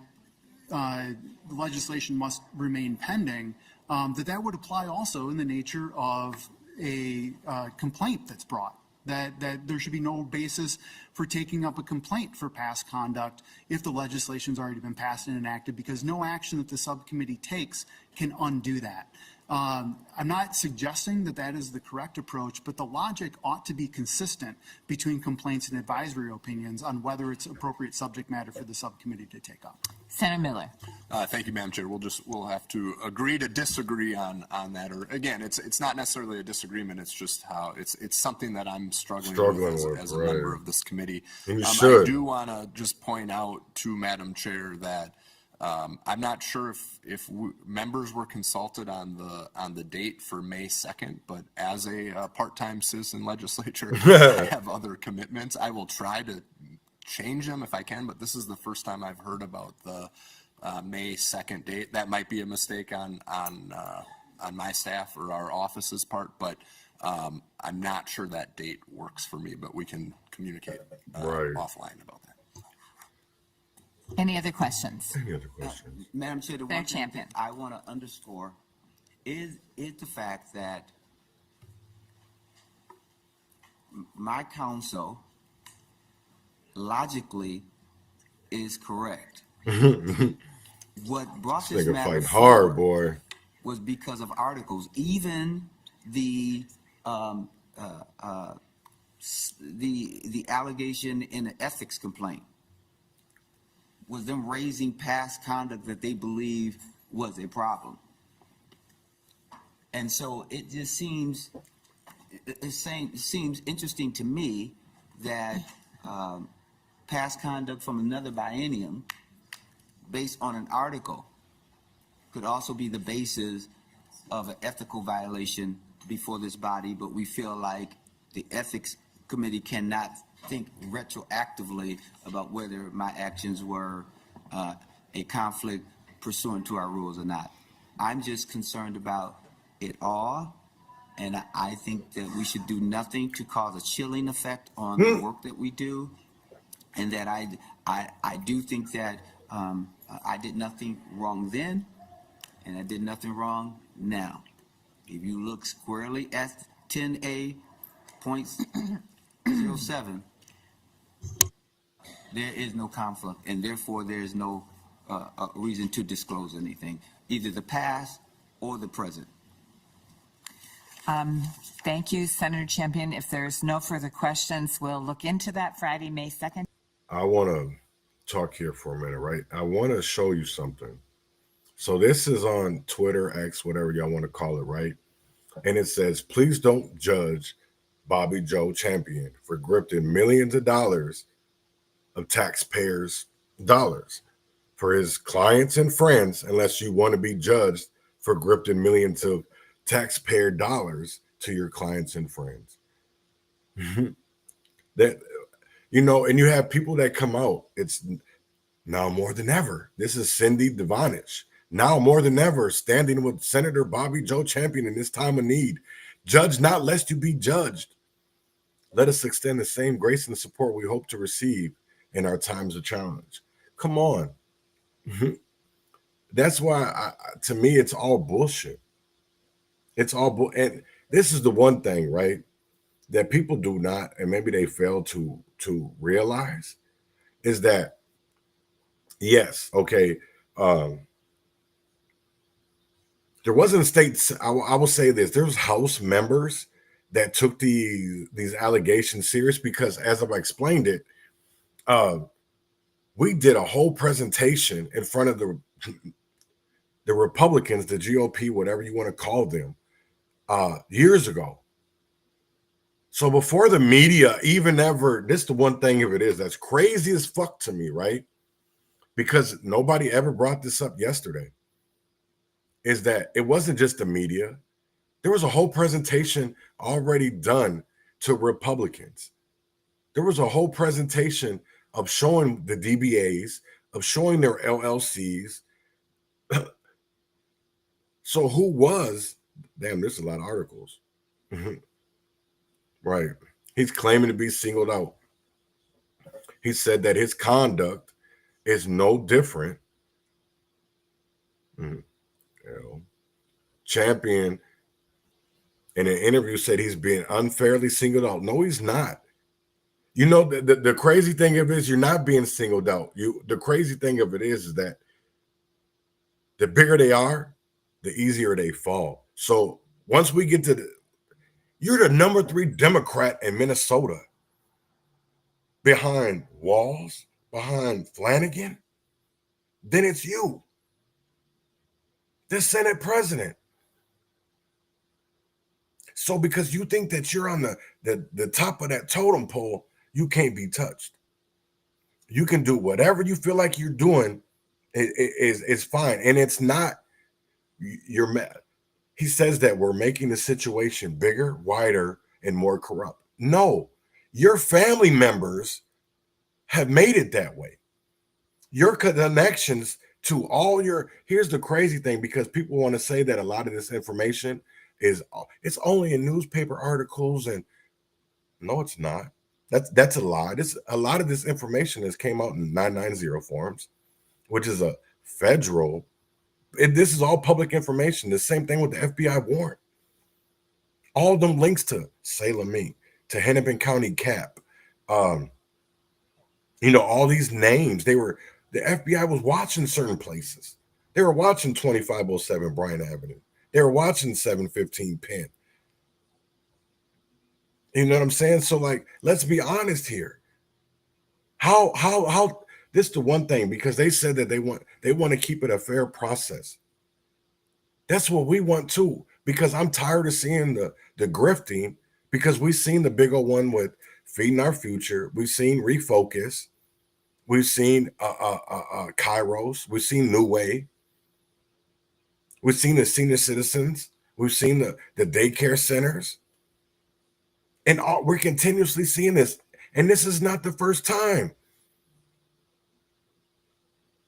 the legislation must remain pending, that would apply also in the nature of a complaint that's brought, that there should be no basis for taking up a complaint for past conduct if the legislation's already been passed and enacted, because no action that the subcommittee takes can undo that. I'm not suggesting that is the correct approach, but the logic ought to be consistent between complaints and advisory opinions on whether it's appropriate subject matter for the subcommittee to take up. Senator Miller. Thank you, Madam Chair. We'll have to agree to disagree on that. Or again, it's not necessarily a disagreement. It's just how it's something that I'm struggling with as a member of this committee. And you should. I do want to just point out to Madam Chair that I'm not sure if members were consulted on the date for May 2nd, but as a part-time citizen legislature, I have other commitments. I will try to change them if I can, but this is the first time I've heard about the May 2nd date. That might be a mistake on my staff or our office's part, but I'm not sure that date works for me, but we can communicate offline about that. Any other questions? Any other questions? Madam Chair, the one thing Champion. I want to underscore is the fact that my counsel logically is correct. What brought this matter fight hard, boy, was because of articles. Even the allegation in the ethics complaint was them raising past conduct that they believe was a problem. And so it just seems interesting to me that past conduct from another biennium based on an article could also be the basis of an ethical violation before this body, but we feel like the ethics committee cannot think retroactively about whether my actions were a conflict pursuant to our rules or not. I'm just concerned about it all, and I think that we should do nothing to cause a chilling effect on the work that we do, and that I do think that I did nothing wrong then, and I did nothing wrong now. If you look squarely at 10A.07, there is no conflict, and therefore there is no reason to disclose anything, either the past or the present. Thank you, Senator Champion. If there's no further questions, we'll look into that Friday, May 2nd. I want to talk here for a minute, right? I want to show you something. So this is on Twitter, X, whatever y'all want to call it, right? And it says, please don't judge Bobby Joe Champion for grifting millions of dollars of taxpayers' dollars for his clients and friends unless you want to be judged for grifting millions of taxpayer dollars to your clients and friends. That, you know, and you have people that come out. It's now more than ever. This is Cindy Devanich. Now more than ever, standing with Senator Bobby Joe Champion in this time of need. Judge not lest you be judged. Let us extend the same grace and support we hope to receive in our times of challenge. Come on. That's why, to me, it's all bullshit. It's all and this is the one thing, right, that people do not, and maybe they fail to realize, is that, yes, okay, there wasn't states. I will say this: there was House members that took these allegations serious because, as I've explained it, we did a whole presentation in front of the Republicans, the GOP, whatever you want to call them, years ago. So before the media even ever, this is the one thing, if it is, that's crazy as fuck to me, right? Because nobody ever brought this up yesterday, is that it wasn't just the media. There was a whole presentation already done to Republicans. There was a whole presentation of showing the DBAs, of showing their LLCs. So who was, damn, there's a lot of articles. Right. He's claiming to be singled out. He said that his conduct is no different. Champion in an interview said he's being unfairly singled out. No, he's not. You know, the crazy thing of it is you're not being singled out. The crazy thing of it is that the bigger they are, the easier they fall. So once we get to you're the number 3 Democrat in Minnesota, behind Walz, behind Flanagan, then it's you, the Senate president. So because you think that you're on the top of that totem pole, you can't be touched. You can do whatever you feel like you're doing. It's fine. And it's not, you're mad. He says that we're making the situation bigger, wider, and more corrupt. No, your family members have made it that way. Your connections to all your, here's the crazy thing, because people want to say that a lot of this information it's only in newspaper articles, and no, it's not. That's a lie. A lot of this information has came out in 990 forms, which is a federal. This is all public information. The same thing with the FBI warrant. All of them links to Salem Inc., to Hennepin County Cap. You know, all these names, the FBI was watching certain places. They were watching 2507 Bryan Avenue. They were watching 715 Penn. You know what I'm saying? So, like, let's be honest here. How this is the one thing, because they said that they want to keep it a fair process. That's what we want too, because I'm tired of seeing the grifting, because we've seen the big old one with Feeding Our Future. We've seen Refocus. We've seen Kairos. We've seen New Way. We've seen the senior citizens. We've seen the daycare centers. And we're continuously seeing this. And this is not the first time.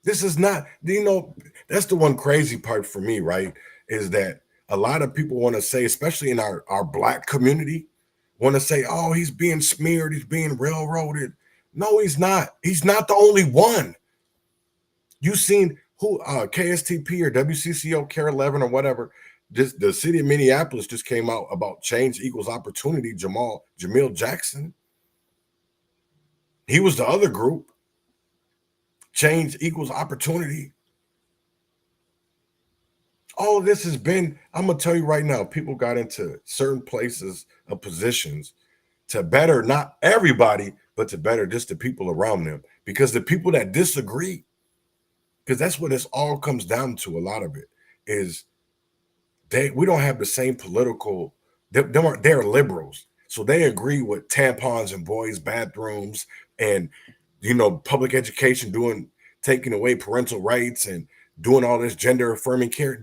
This is not, you know, that's the one crazy part for me, right? Is that a lot of people want to say, especially in our Black community, want to say, oh, he's being smeared, he's being railroaded. No, he's not. He's not the only one. You've seen who KSTP or WCCO, Care 11 or whatever. The city of Minneapolis just came out about change equals opportunity. Jamil Jackson. He was the other group. Change equals opportunity. All of this has been, I'm going to tell you right now, people got into certain places of positions to better, not everybody, but to better just the people around them. Because the people that disagree, because that's what this all comes down to, a lot of it, is we don't have the same political, they're liberals. So they agree with tampons in boys' bathrooms and, you know, public education, taking away parental rights and doing all this gender affirming care.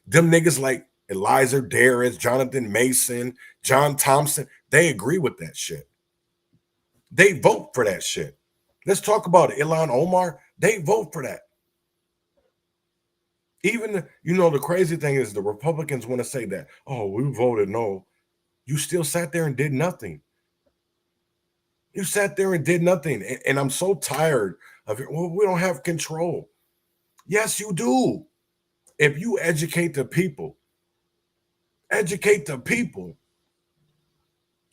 Them niggas like Eliza Darris, Jonathan Mason, John Thompson, they agree with that shit. They vote for that shit. Let's talk about it. Ilhan Omar, they vote for that. Even, the crazy thing is the Republicans want to say that, oh, we voted no. You still sat there and did nothing. You sat there and did nothing. And I'm so tired of it. Well, we don't have control. Yes, you do. If you educate the people,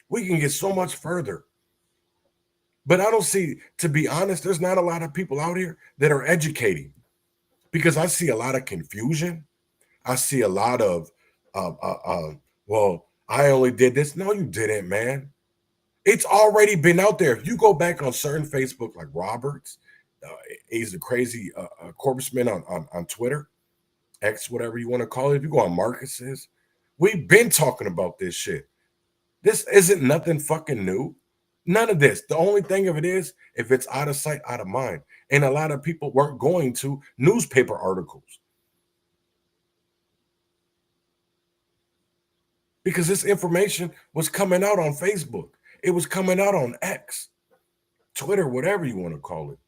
we can get so much further. But I don't see, to be honest, there's not a lot of people out here that are educating, because I see a lot of confusion. I see a lot of, well, I only did this. No, you didn't, man. It's already been out there. If you go back on certain Facebook, like Roberts, he's a crazy corpseman on Twitter, X, whatever you want to call it. If you go on Marcus's, we've been talking about this shit. This isn't nothing fucking new. None of this. The only thing of it is, if it's out of sight, out of mind. And a lot of people weren't going to newspaper articles, because this information was coming out on Facebook. It was coming out on X, Twitter, whatever you want to call it.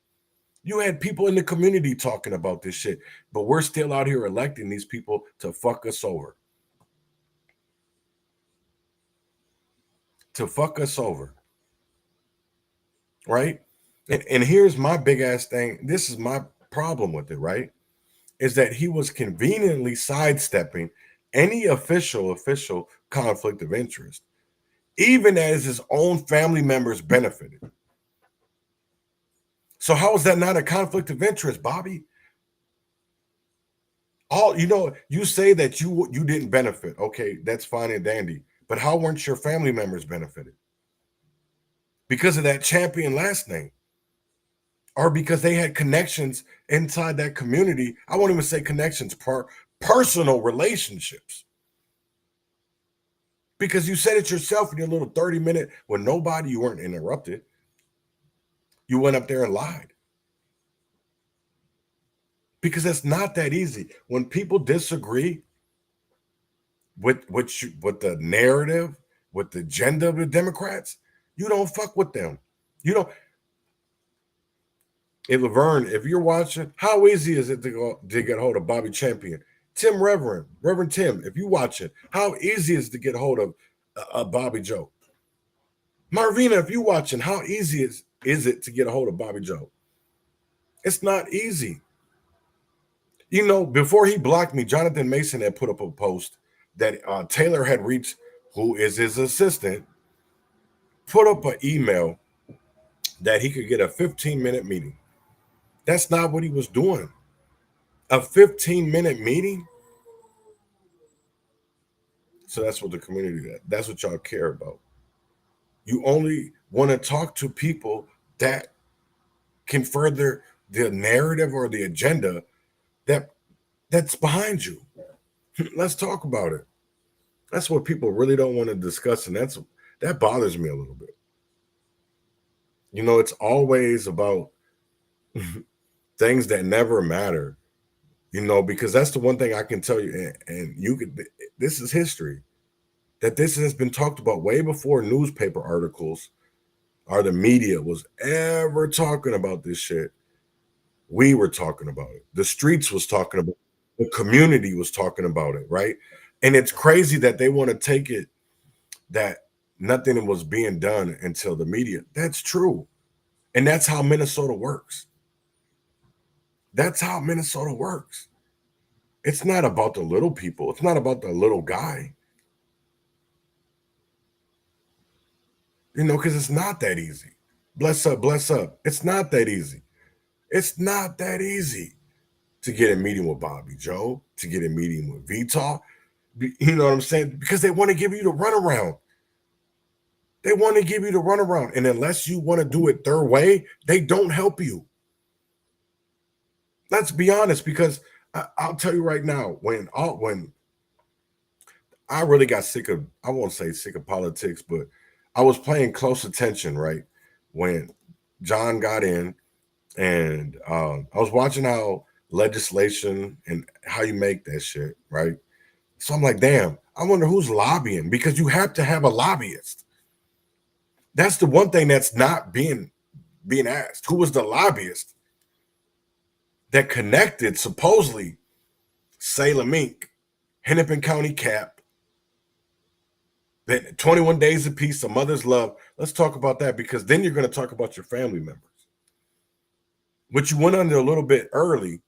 You had people in the community talking about this shit, but we're still out here electing these people to fuck us over. To fuck us over. Right? And here's my big ass thing. This is my problem with it, right? Is that he was conveniently sidestepping any official conflict of interest, even as his own family members benefited. So how is that not a conflict of interest, Bobby? You say that you didn't benefit. Okay, that's fine and dandy. But how weren't your family members benefited? Because of that champion last name, or because they had connections inside that community. I won't even say connections, personal relationships. Because you said it yourself in your little 30-minute with nobody, you weren't interrupted. You went up there and lied. Because it's not that easy. When people disagree with the narrative, with the agenda of the Democrats, you don't fuck with them. You don't. Hey, Laverne, if you're watching, how easy is it to get hold of Bobby Champion? Tim Reverend Tim, if you're watching, how easy is it to get hold of Bobby Joe? Marvina, if you're watching, how easy is it to get a hold of Bobby Joe? It's not easy. Before he blocked me, Jonathan Mason had put up a post that Taylor had reached, who is his assistant, put up an email that he could get a 15-minute meeting. That's not what he was doing. A 15-minute meeting? So that's what the community, that's what y'all care about. You only want to talk to people that can further the narrative or the agenda that's behind you. Let's talk about it. That's what people really don't want to discuss, and that bothers me a little bit. It's always about things that never matter, because that's the one thing I can tell you, and this is history, that this has been talked about way before newspaper articles or the media was ever talking about this shit. We were talking about it. The streets was talking about it. The community was talking about it, right? And it's crazy that they want to take it that nothing was being done until the media. That's true. And that's how Minnesota works. That's how Minnesota works. It's not about the little people. It's not about the little guy. Because it's not that easy. Bless up, bless up. It's not that easy. It's not that easy to get a meeting with Bobby Joe, to get a meeting with Vita. You know what I'm saying? Because they want to give you the runaround. They want to give you the runaround. And unless you want to do it their way, they don't help you. Let's be honest, because I'll tell you right now, when I really got sick of, I won't say sick of politics, but I was paying close attention, right? When John got in, and I was watching how legislation and how you make that shit, right? So I'm like, damn, I wonder who's lobbying, because you have to have a lobbyist. That's the one thing that's not being asked. Who was the lobbyist that connected supposedly Salem Inc., Hennepin County Cap, that 21 Days of Peace, A Mother's Love? Let's talk about that, because then you're going to talk about your family members. Which you went under a little bit early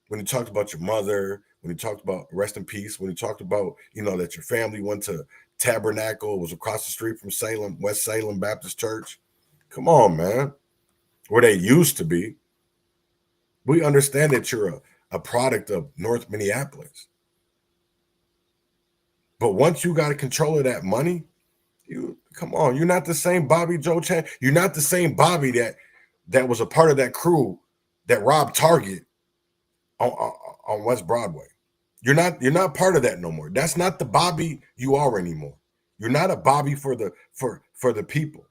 when you talked about your mother, when you talked about rest in peace, when you talked about, that your family went to Tabernacle, was across the street from Salem, West Salem Baptist Church. Come on, man. Where they used to be. We understand that you're a product of North Minneapolis. But once you got control of that money, come on, you're not the same Bobby Joe Chan. You're not the same Bobby that was a part of that crew that robbed Target on West Broadway. You're not part of that no more. That's not the Bobby you are anymore. You're not a Bobby for the people.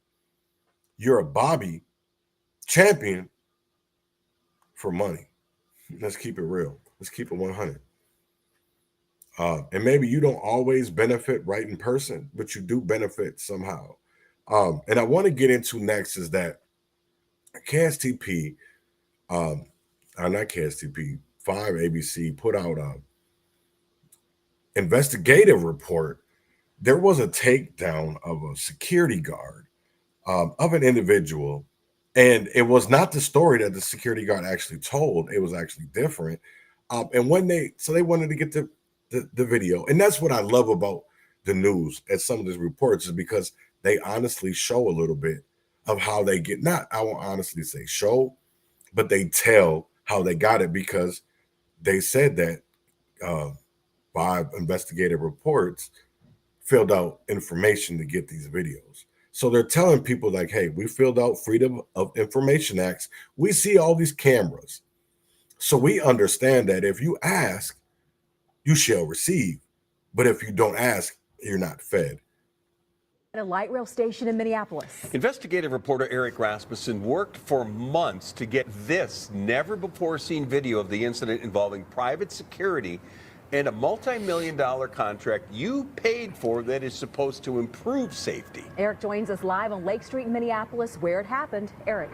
You're a Bobby champion for money. Let's keep it real. Let's keep it 100. And maybe you don't always benefit right in person, but you do benefit somehow. And I want to get into next is that KSTP, not KSTP, 5 ABC put out an investigative report. There was a takedown of a security guard of an individual, and it was not the story that the security guard actually told. It was actually different. And when they wanted to get the video, and that's what I love about the news at some of these reports, is because they honestly show a little bit of how they get, not, I won't honestly say show, but they tell how they got it, because they said that 5 investigative reports filled out information to get these videos. So they're telling people like, hey, we filled out Freedom of Information Acts. We see all these cameras. So we understand that if you ask, you shall receive. But if you don't ask, you're not fed. At a light rail station in Minneapolis. Investigative reporter Eric Rasmussen worked for months to get this never-before-seen video of the incident involving private security and a multi-million-dollar contract you paid for that is supposed to improve safety. Eric joins us live on Lake Street in Minneapolis, where it happened. Eric.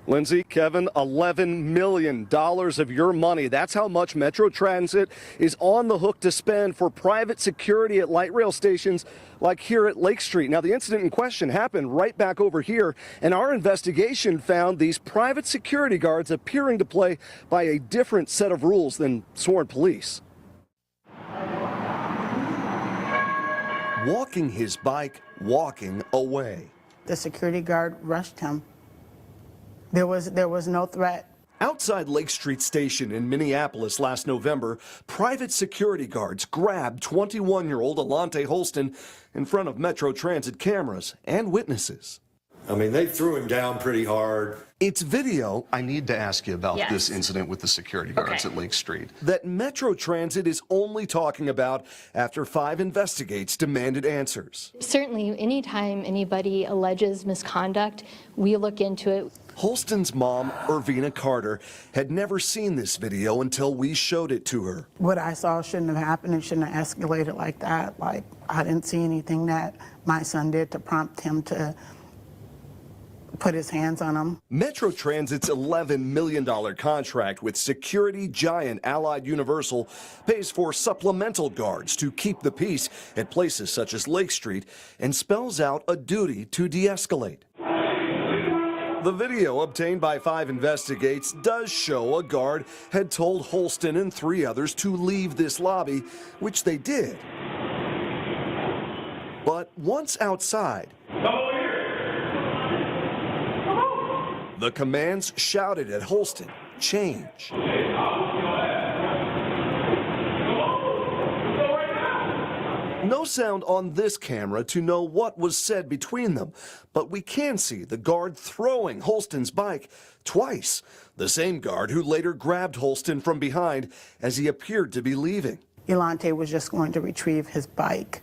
Lindsay, Kevin, $11 million of your money. That's how much Metro Transit is on the hook to spend for private security at light rail stations like here at Lake Street. Now, the incident in question happened right back over here, and our investigation found these private security guards appearing to play by a different set of rules than sworn police. Walking his bike, walking away. The security guard rushed him. There was no threat. Outside Lake Street Station in Minneapolis last November, private security guards grabbed 21-year-old Alante Holston in front of Metro Transit cameras and witnesses. I mean, they threw him down pretty hard. It's video. I need to ask you about this incident with the security guards at Lake Street. That Metro Transit is only talking about after 5 investigates demanded answers. Certainly, anytime anybody alleges misconduct, we look into it. Holston's mom, Irvina Carter, had never seen this video until we showed it to her. What I saw shouldn't have happened. It shouldn't have escalated like that. Like, I didn't see anything that my son did to prompt him to put his hands on him. Metro Transit's $11 million contract with security giant Allied Universal pays for supplemental guards to keep the peace at places such as Lake Street and spells out a duty to de-escalate. The video obtained by 5 investigates does show a guard had told Holston and 3 others to leave this lobby, which they did. But once outside, the commands shouted at Holston, change. No sound on this camera to know what was said between them, but we can see the guard throwing Holston's bike twice, the same guard who later grabbed Holston from behind as he appeared to be leaving. Alante was just going to retrieve his bike,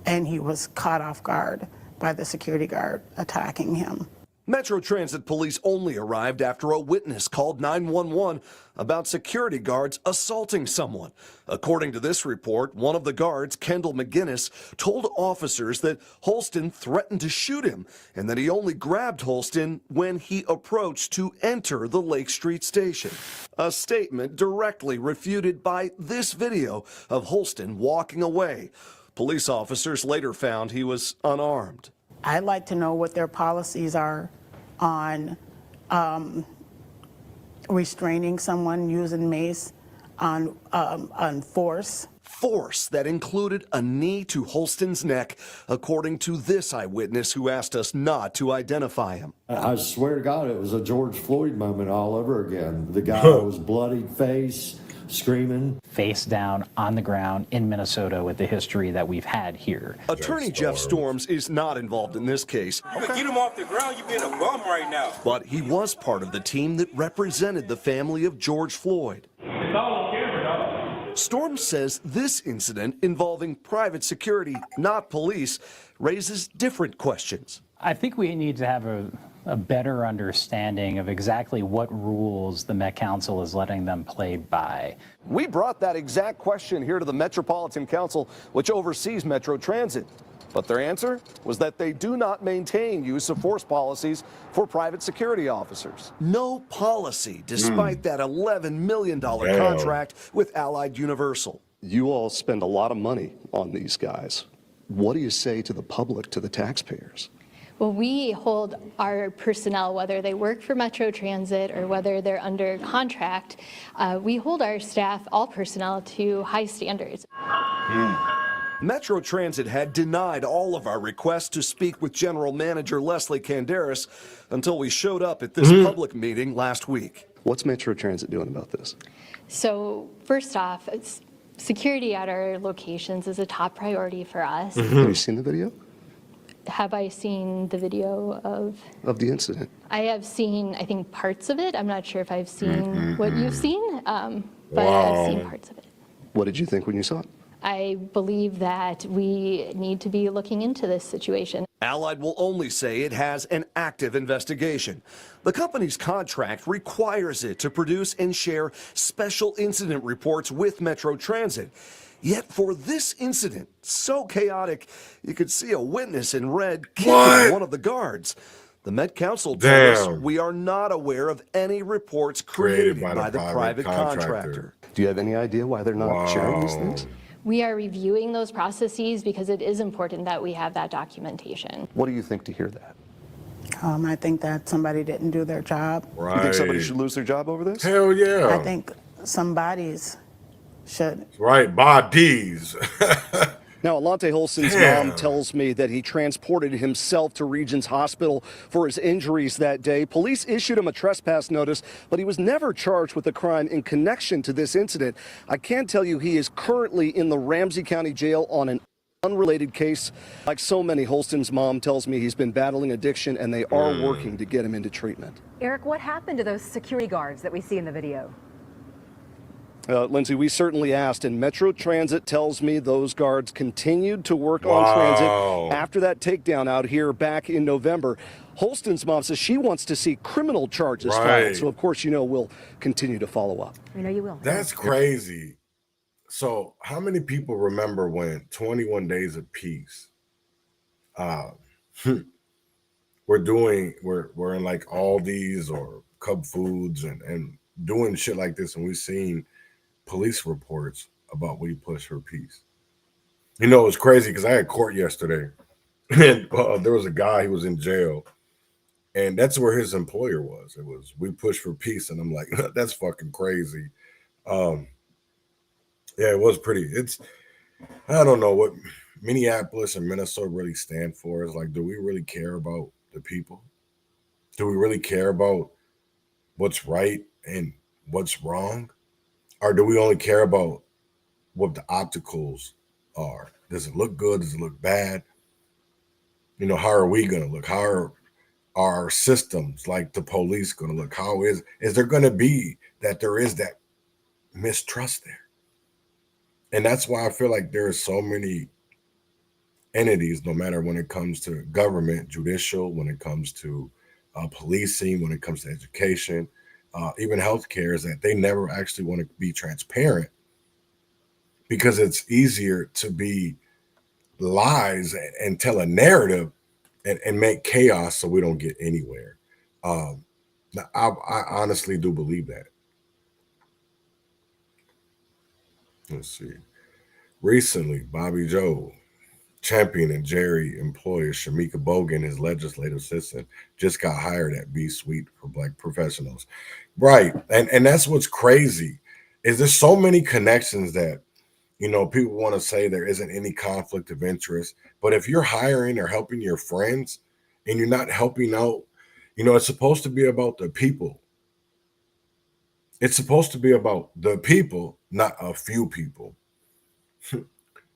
and he was caught off guard by the security guard attacking him. Metro Transit police only arrived after a witness called 911 about security guards assaulting someone. According to this report, one of the guards, Kendall McGinnis, told officers that Holston threatened to shoot him and that he only grabbed Holston when he approached to enter the Lake Street station. A statement directly refuted by this video of Holston walking away. Police officers later found he was unarmed. I'd like to know what their policies are on restraining someone using mace on force. Force that included a knee to Holston's neck, according to this eyewitness who asked us not to identify him. I swear to God, it was a George Floyd moment all over again. The guy was bloodied face, screaming. Face down on the ground in Minnesota with the history that we've had here. Attorney Jeff Storms is not involved in this case. Get him off the ground, you're being a bum right now. But he was part of the team that represented the family of George Floyd. It's all on camera, dog. Storms says this incident involving private security, not police, raises different questions. I think we need to have a better understanding of exactly what rules the Met Council is letting them play by. We brought that exact question here to the Metropolitan Council, which oversees Metro Transit. But their answer was that they do not maintain use of force policies for private security officers. No policy, despite that $11 million contract with Allied Universal. You all spend a lot of money on these guys. What do you say to the public, to the taxpayers? Well, we hold our personnel, whether they work for Metro Transit or whether they're under contract, we hold our staff, all personnel, to high standards. Metro Transit had denied all of our requests to speak with General Manager Leslie Canderas until we showed up at this public meeting last week. What's Metro Transit doing about this? So first off, security at our locations is a top priority for us. Have you seen the video? Have I seen the video of the incident? I have seen, I think, parts of it. I'm not sure if I've seen what you've seen, but Wow. I've seen parts of it. What did you think when you saw it? I believe that we need to be looking into this situation. Allied will only say it has an active investigation. The company's contract requires it to produce and share special incident reports with Metro Transit. Yet for this incident, so chaotic, you could see a witness in red kicking one of the guards. The Met Council told us we are not aware of any reports created by the private contractor. Do you have any idea why they're not sharing these things? We are reviewing those processes because it is important that we have that documentation. What do you think to hear that? I think that somebody didn't do their job. Right. You think somebody should lose their job over this? Hell yeah. I think somebody's should. Right, bodies. Now, Alante Holston's mom tells me that he transported himself to Regions Hospital for his injuries that day. Police issued him a trespass notice, but he was never charged with a crime in connection to this incident. I can tell you he is currently in the Ramsey County Jail on an unrelated case. Like so many, Holston's mom tells me he's been battling addiction and they are working to get him into treatment. Eric, what happened to those security guards that we see in the video? Lindsay, we certainly asked, and Metro Transit tells me those guards continued to work on transit after that takedown out here back in November. Holston's mom says she wants to see criminal charges filed, so of course, we'll continue to follow up. I know you will. That's crazy. So how many people remember when 21 Days of Peace, we're in like Aldi's or Cub Foods and doing shit like this, and we've seen police reports about We Push for Peace. It was crazy because I had court yesterday, and there was a guy who was in jail, and that's where his employer was. It was We Push for Peace, and I'm like, that's fucking crazy. Yeah, it was pretty. I don't know what Minneapolis and Minnesota really stand for. It's like, do we really care about the people? Do we really care about what's right and what's wrong? Or do we only care about what the obstacles are? Does it look good? Does it look bad? How are we going to look? How are our systems, like the police, going to look? How is there going to be there is that mistrust there? And that's why I feel like there are so many entities, no matter when it comes to government, judicial, when it comes to policing, when it comes to education, even healthcare, is that they never actually want to be transparent because it's easier to be lies and tell a narrative and make chaos so we don't get anywhere. I honestly do believe that. Let's see. Recently, Bobby Joe, Champion and Jerry employer Shamika Bogan, his legislative assistant, just got hired at B Suite for Black professionals. Right. And that's what's crazy, is there's so many connections that, you know, people want to say there isn't any conflict of interest. But if you're hiring or helping your friends and you're not helping out, you know, it's supposed to be about the people. It's supposed to be about the people, not a few people.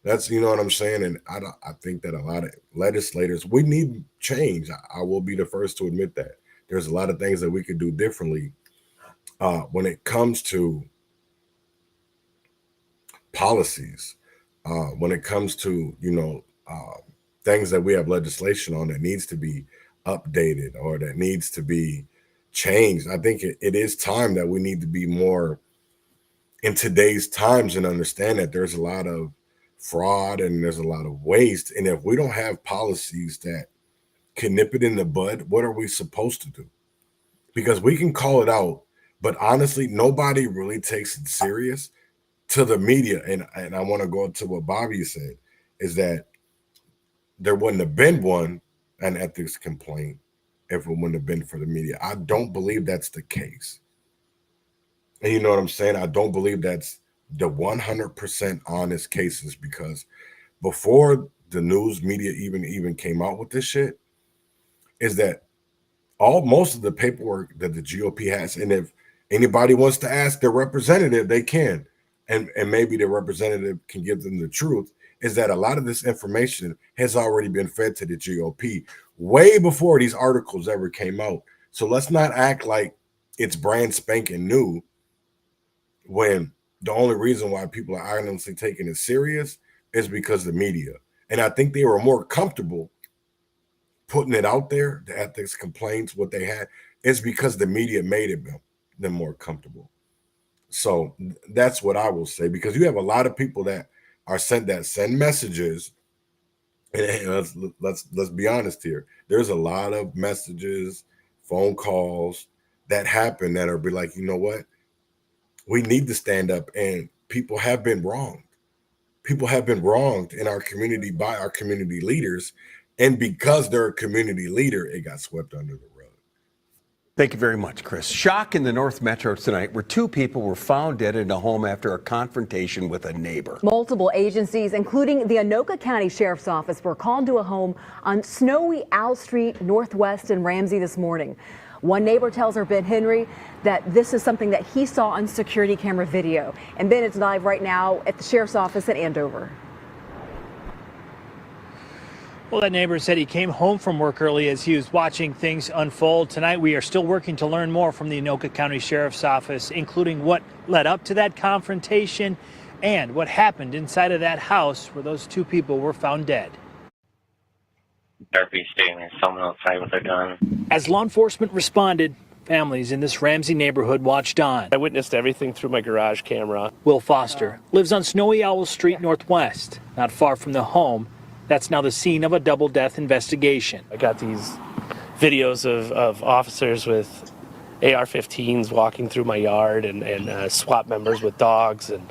That's, you know what I'm saying? And I think that a lot of legislators, we need change. I will be the first to admit that. There's a lot of things that we could do differently when it comes to policies, when it comes to, you know, things that we have legislation on that needs to be updated or that needs to be changed. I think it is time that we need to be more in today's times and understand that there's a lot of fraud and there's a lot of waste. And if we don't have policies that can nip it in the bud, what are we supposed to do? Because we can call it out, but honestly, nobody really takes it serious to the media. And I want to go to what Bobby said, is that there wouldn't have been an ethics complaint if it wouldn't have been for the media. I don't believe that's the case. And you know what I'm saying? I don't believe that's the 100% honest cases, because before the news media even came out with this shit, is that most of the paperwork that the GOP has, and if anybody wants to ask their representative, they can, and maybe the representative can give them the truth, is that a lot of this information has already been fed to the GOP way before these articles ever came out. So let's not act like it's brand spanking new when the only reason why people are honestly taking it serious is because of the media. And I think they were more comfortable putting it out there, the ethics complaints, what they had, is because the media made them more comfortable. So that's what I will say, because you have a lot of people that send messages, and let's be honest here. There's a lot of messages, phone calls that happen that are be like, you know what? We need to stand up, and people have been wronged. People have been wronged in our community by our community leaders. And because they're a community leader, it got swept under the rug. Thank you very much, Chris. Shock in the North Metro tonight, where 2 people were found dead in a home after a confrontation with a neighbor. Multiple agencies, including the Anoka County Sheriff's Office, were called to a home on Snowy Owl Street Northwest in Ramsey this morning. One neighbor tells our Ben Henry that this is something that he saw on security camera video. And Ben is live right now at the Sheriff's Office in Andover. Well, that neighbor said he came home from work early as he was watching things unfold. Tonight, we are still working to learn more from the Anoka County Sheriff's Office, including what led up to that confrontation and what happened inside of that house where those 2 people were found dead. Therapy stating there's someone outside with a gun. As law enforcement responded, families in this Ramsey neighborhood watched on. I witnessed everything through my garage camera. Will Foster lives on Snowy Owl Street Northwest, not far from the home that's now the scene of a double death investigation. I got these videos of officers with AR-15s walking through my yard and SWAT members with dogs and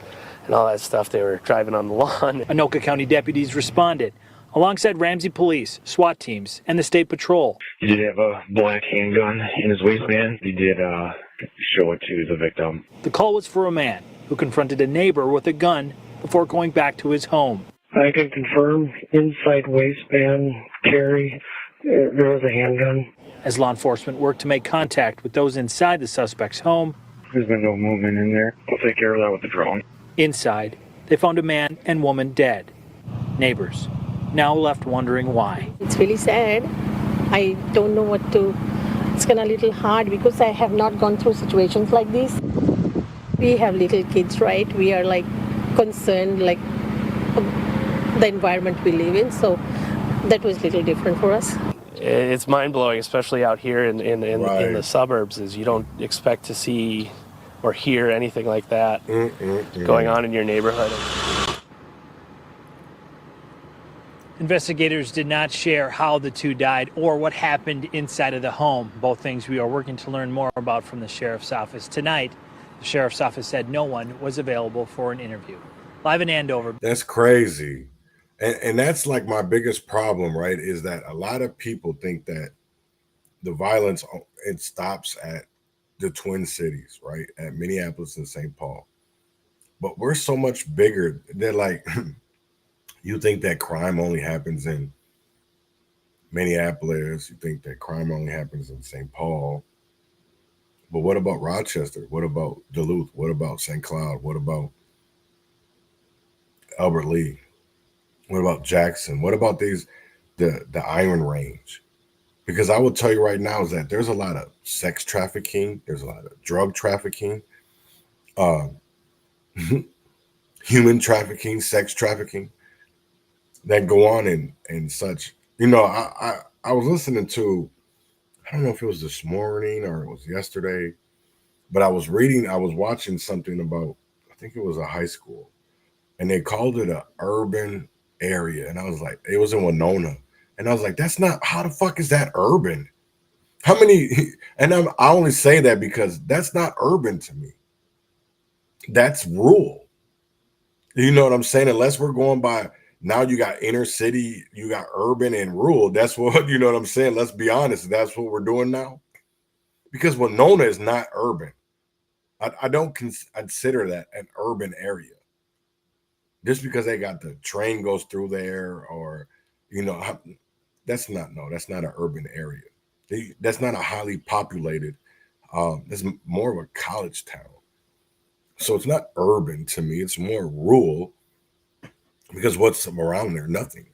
all that stuff. They were driving on the lawn. Anoka County deputies responded alongside Ramsey police, SWAT teams, and the state patrol. He did have a black handgun in his waistband. He did show it to the victim. The call was for a man who confronted a neighbor with a gun before going back to his home. I can confirm inside waistband carry. There was a handgun. As law enforcement worked to make contact with those inside the suspect's home, There's been no movement in there. We'll take care of that with the drone. inside, they found a man and woman dead. Neighbors now left wondering why. It's really sad. I don't know what to. It's kind of a little hard because I have not gone through situations like this. We have little kids, right? We are like concerned, like the environment we live in. So that was a little different for us. it's mind-blowing, especially out here in the suburbs, is you don't expect to see or hear anything like that going on in your neighborhood. Investigators did not share how the two died or what happened inside of the home, both things we are working to learn more about from the sheriff's office. Tonight, the sheriff's office said no one was available for an interview. Live in Andover. That's crazy. And that's like my biggest problem, right, is that a lot of people think that the violence, it stops at the Twin Cities, right, at Minneapolis and St. Paul. But we're so much bigger. They're like, you think that crime only happens in Minneapolis. You think that crime only happens in St. Paul. But what about Rochester? What about Duluth? What about St. Cloud? What about Albert Lee? What about Jackson? What about the Iron Range? Because I will tell you right now is that there's a lot of sex trafficking. There's a lot of drug trafficking, human trafficking, sex trafficking that go on and such. You know, I was listening to, I don't know if it was this morning or it was yesterday, but I was watching something about, I think it was a high school, and they called it an urban area. And I was like, it was in Winona. And I was like, that's not, how the fuck is that urban? How many, and I only say that because that's not urban to me. That's rural. You know what I'm saying? Unless we're going by, now you got inner city, you got urban and rural. That's what, you know what I'm saying? Let's be honest. That's what we're doing now. Because Winona is not urban. I don't consider that an urban area. Just because they got the train goes through there, or, you know, that's not an urban area. That's not a highly populated, it's more of a college town. So it's not urban to me. It's more rural, because what's around there? Nothing.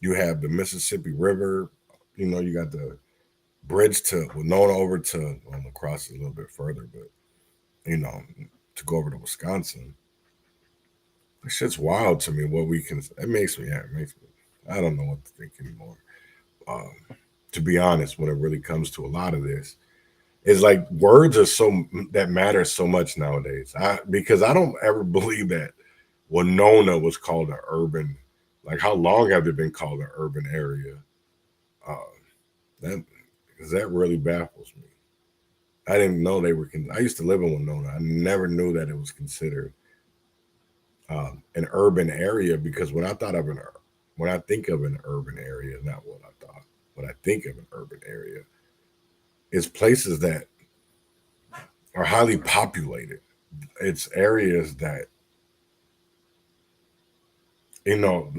You have the Mississippi River, you know, you got the bridge to Winona over to, well, La Crosse is a little bit further, but, you know, to go over to Wisconsin. That shit's wild to me. What we can, it makes me, I don't know what to think anymore. To be honest, when it really comes to a lot of this, it's like words are that matter so much nowadays. Because I don't ever believe that Winona was called an urban, like how long have they been called an urban area? That really baffles me. I didn't know they were, I used to live in Winona. I never knew that it was considered an urban area, because when I think of an urban area, not what I thought, when I think of an urban area, it's places that are highly populated. It's areas that, you know,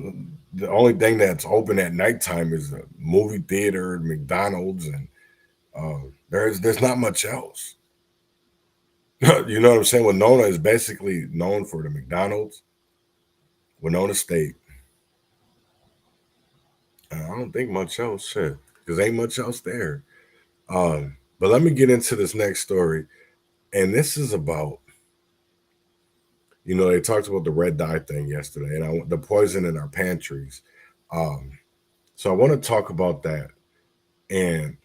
the only thing that's open at nighttime is a movie theater, McDonald's, and there's not much else. You know what I'm saying? Winona is basically known for the McDonald's, Winona State. I don't think much else, shit, because ain't much else there. But let me get into this next story. And this is about, you know, they talked about the red dye thing yesterday, and the poison in our pantries. So I want to talk about that and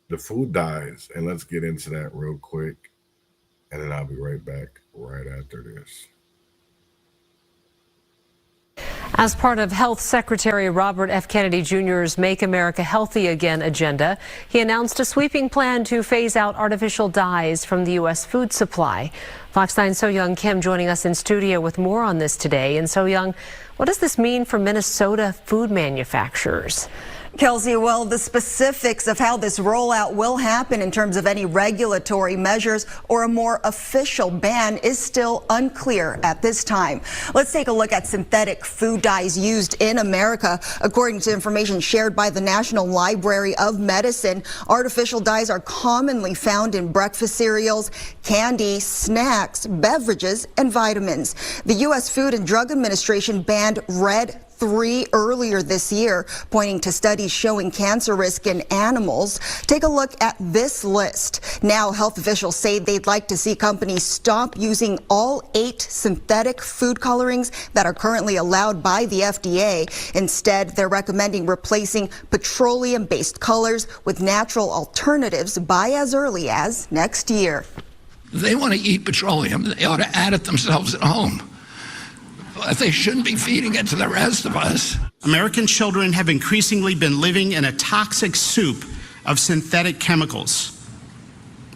the food dyes, and let's get into that real quick, and then I'll be right back right after this. As part of Health Secretary Robert F. Kennedy Jr.'s Make America Healthy Again agenda, he announced a sweeping plan to phase out artificial dyes from the U.S. food supply. Fox 9's So-Young Kim joining us in studio with more on this today. And So-Young, what does this mean for Minnesota food manufacturers? Kelsey, well, the specifics of how this rollout will happen in terms of any regulatory measures or a more official ban is still unclear at this time. Let's take a look at synthetic food dyes used in America. According to information shared by the National Library of Medicine, artificial dyes are commonly found in breakfast cereals, candy, snacks, beverages, and vitamins. The U.S. Food and Drug Administration banned red, 3 earlier this year, pointing to studies showing cancer risk in animals. Take a look at this list. Now, health officials say they'd like to see companies stop using all 8 synthetic food colorings that are currently allowed by the FDA. Instead, they're recommending replacing petroleum-based colors with natural alternatives by as early as next year. If they want to eat petroleum, they ought to add it themselves at home. But they shouldn't be feeding it to the rest of us. American children have increasingly been living in a toxic soup of synthetic chemicals.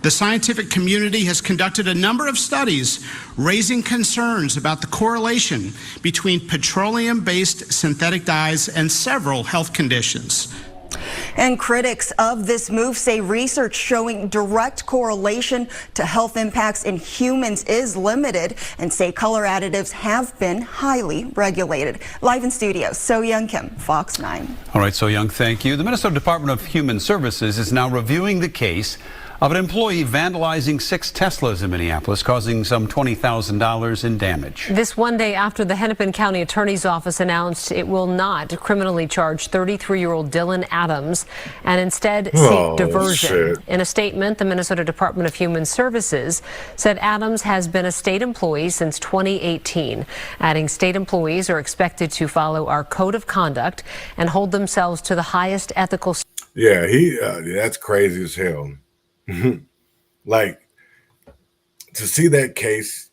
The scientific community has conducted a number of studies raising concerns about the correlation between petroleum-based synthetic dyes and several health conditions. And critics of this move say research showing direct correlation to health impacts in humans is limited, and say color additives have been highly regulated. Live in studio, So Young Kim, Fox 9. All right, So Young, thank you. The Minnesota Department of Human Services is now reviewing the case of an employee vandalizing 6 Teslas in Minneapolis, causing some $20,000 in damage. This one day after the Hennepin County Attorney's Office announced it will not criminally charge 33-year-old Dylan Adams and instead seek diversion. Shit. In a statement, the Minnesota Department of Human Services said Adams has been a state employee since 2018, adding state employees are expected to follow our code of conduct and hold themselves to the highest ethical standards. Yeah, that's crazy as hell. Like, to see that case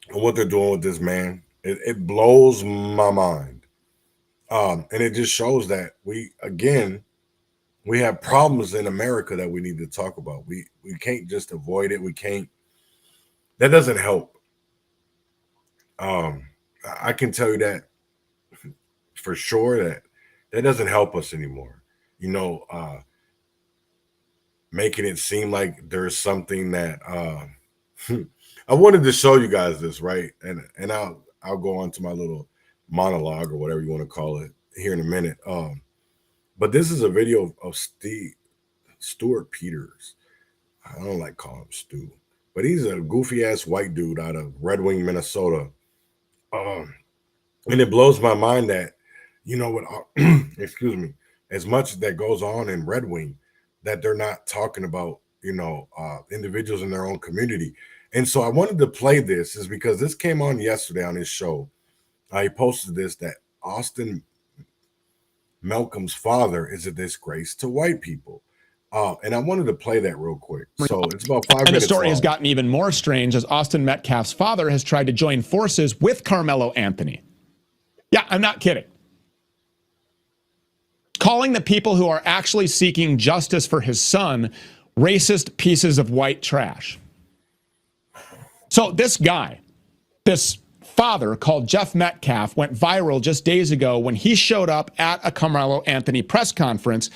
and what they're doing with this man, it blows my mind. And it just shows that we have problems in America that we need to talk about. We can't just avoid it. We can't. That doesn't help. I can tell you that for sure that doesn't help us anymore. You know, making it seem like there's something that I wanted to show you guys this, right? And I'll go on to my little monologue or whatever you want to call it here in a minute. But this is a video of Stuart Peters. I don't like calling him Stu, but he's a goofy ass white dude out of Red Wing, Minnesota. And it blows my mind that, you know what, excuse me, as much that goes on in Red Wing, that they're not talking about, you know, individuals in their own community. And so I wanted to play this is because this came on yesterday on his show. He posted this, that Austin Malcolm's father is a disgrace to white people. And I wanted to play that real quick. So it's about 5 minutes. And the story long. has gotten even more strange as Austin Metcalf's father has tried to join forces with Carmelo Anthony. Yeah, I'm not kidding. Calling the people who are actually seeking justice for his son racist pieces of white trash. So this guy, this father called Jeff Metcalf, went viral just days ago when he showed up at a Carmelo Anthony press conference,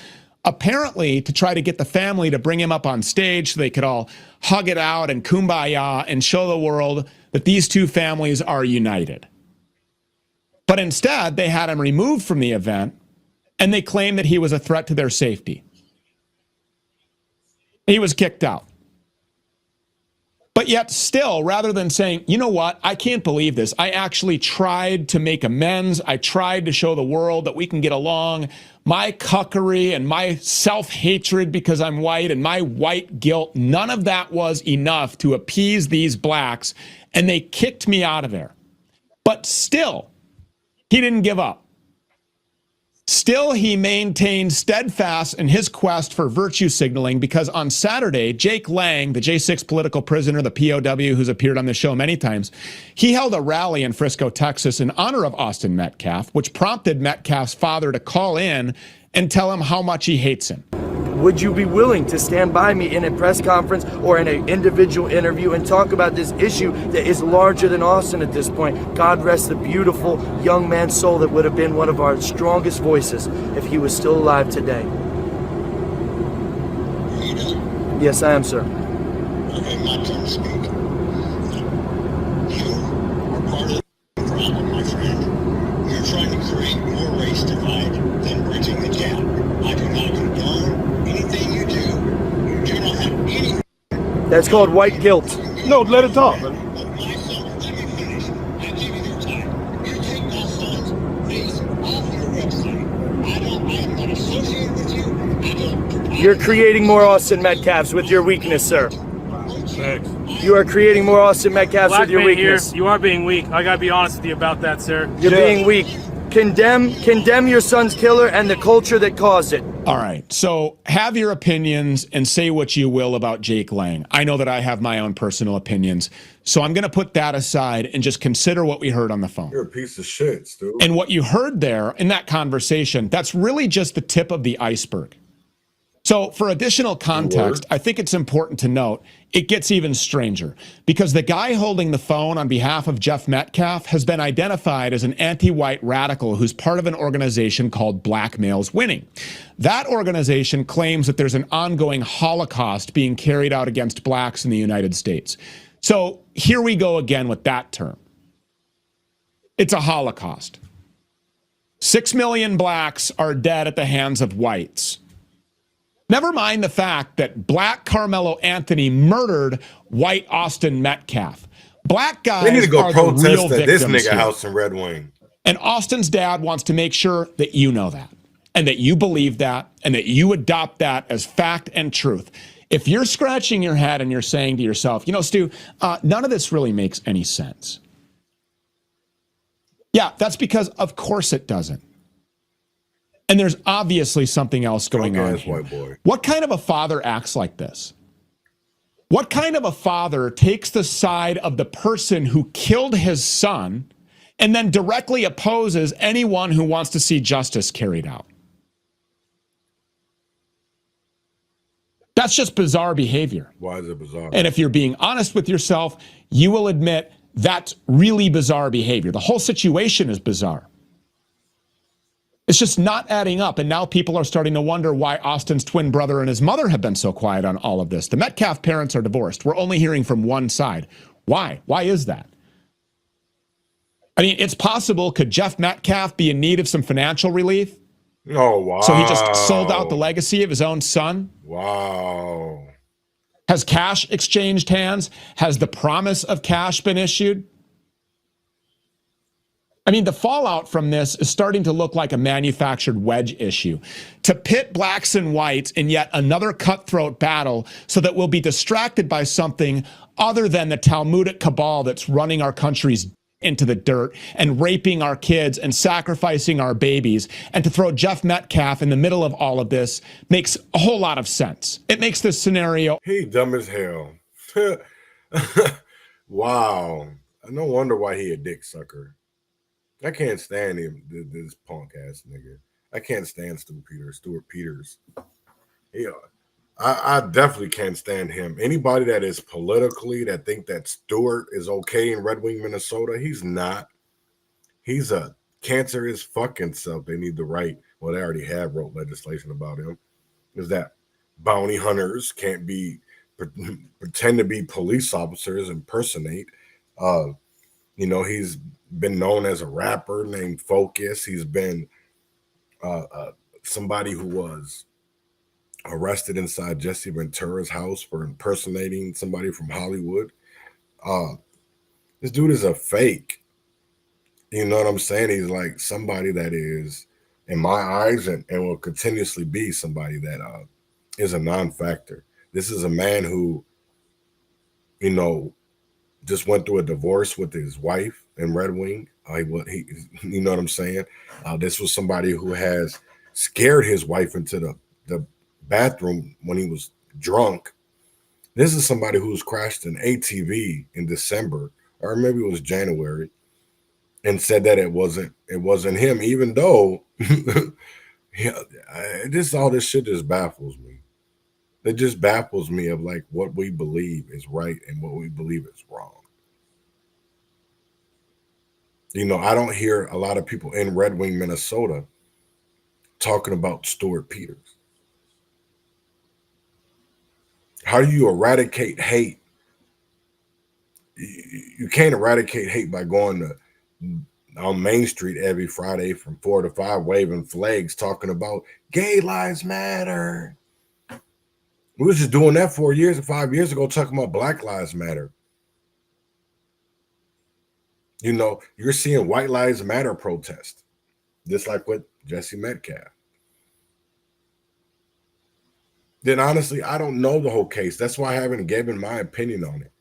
apparently to try to get the family to bring him up on stage so they could all hug it out and kumbaya and show the world that these two families are united. But instead, they had him removed from the event, and they claimed that he was a threat to their safety. He was kicked out. But yet still, rather than saying, you know what, I can't believe this. I actually tried to make amends. I tried to show the world that we can get along. My cuckery and my self-hatred because I'm white and my white guilt, none of that was enough to appease these blacks, and they kicked me out of there. But still, he didn't give up. Still, he maintained steadfast in his quest for virtue signaling because on Saturday, Jake Lang, the J6 political prisoner, the POW who's appeared on the show many times, he held a rally in Frisco, Texas in honor of Austin Metcalf, which prompted Metcalf's father to call in and tell him how much he hates him. Would you be willing to stand by me in a press conference or in an individual interview and talk about this issue that is larger than Austin at this point? God rest the beautiful young man's soul that would have been one of our strongest voices if he was still alive today. Yes, I am, sir. Okay, my turn to speak. You are part of the problem, my friend. You're trying to create more race divide than bridging the gap. I do not condone anything you do. You do not have any. That's called white guilt. No, let it talk. But my son, let me finish. I give you your time. You take my son's face You're creating more Austin Metcalfs with your weakness, sir. Thanks. You are creating more Austin Metcalfs with your weakness. You are being weak. I gotta be honest with you about that, sir. You're being weak. Condemn your son's killer and the culture that caused it. All right, so have your opinions and say what you will about Jake Lang. I know that I have my own personal opinions, so I'm going to put that aside and just consider what we heard on the phone. You're a piece of shit, Stu. And what you heard there in that conversation, that's really just the tip of the iceberg. So for additional context, I think it's important to note it gets even stranger because the guy holding the phone on behalf of Jeff Metcalf has been identified as an anti-white radical who's part of an organization called Black Males Winning. That organization claims that there's an ongoing Holocaust being carried out against blacks in the United States. So here we go again with that term. It's a Holocaust. 6 million blacks are dead at the hands of whites. Never mind the fact that black Carmelo Anthony murdered white Austin Metcalf. Black guys They need to go are the real protest at this victims nigga here. house in Red Wing. And Austin's dad wants to make sure that you know that and that you believe that and that you adopt that as fact and truth. If you're scratching your head and you're saying to yourself, you know, Stu, none of this really makes any sense. Yeah, that's because of course it doesn't. And there's obviously something else going on here. White boy. What kind of a father acts like this? What kind of a father takes the side of the person who killed his son and then directly opposes anyone who wants to see justice carried out? That's just bizarre behavior. Why is it bizarre? And if you're being honest with yourself, you will admit that's really bizarre behavior. The whole situation is bizarre. It's just not adding up. And now people are starting to wonder why Austin's twin brother and his mother have been so quiet on all of this. The Metcalf parents are divorced. We're only hearing from one side. Why? Why is that? I mean, it's possible. Could Jeff Metcalf be in need of some financial relief? Oh, wow. So he just sold out the legacy of his own son? Wow. Has cash exchanged hands? Has the promise of cash been issued? I mean, the fallout from this is starting to look like a manufactured wedge issue. To pit blacks and whites in yet another cutthroat battle so that we'll be distracted by something other than the Talmudic cabal that's running our country's into the dirt and raping our kids and sacrificing our babies, and to throw Jeff Metcalf in the middle of all of this makes a whole lot of sense. It makes this scenario. He dumb as hell. Wow. No wonder why he a dick sucker. I can't stand him, this punk ass nigga. I can't stand Stuart Peters. Yeah, I definitely can't stand him. Anybody that is politically that think that Stuart is okay in Red Wing, Minnesota, he's not. He's a cancerous fucking self. They need to write. Well, they already have wrote legislation about him. Is that bounty hunters can't be pretend to be police officers, impersonate. You know, he's been known as a rapper named Focus. He's been somebody who was arrested inside Jesse Ventura's house for impersonating somebody from Hollywood. This dude is a fake. You know what I'm saying? He's like somebody that is, in my eyes, and will continuously be somebody that is a non-factor. This is a man who, you know, just went through a divorce with his wife in Red Wing. You know what I'm saying? This was somebody who has scared his wife into the bathroom when he was drunk. This is somebody who's crashed an ATV in December, or maybe it was January, and said that it wasn't him, even though all this shit just baffles me. It just baffles me of like what we believe is right and what we believe is wrong. You know, I don't hear a lot of people in Red Wing, Minnesota talking about Stuart Peters. How do you eradicate hate? You can't eradicate hate by going on Main Street every Friday from 4 to 5 waving flags talking about gay lives matter. We was just doing that 5 years ago, talking about Black Lives Matter. You know, you're seeing White Lives Matter protest, just like with Jesse Metcalf. then honestly, I don't know the whole case. That's why I haven't given my opinion on it,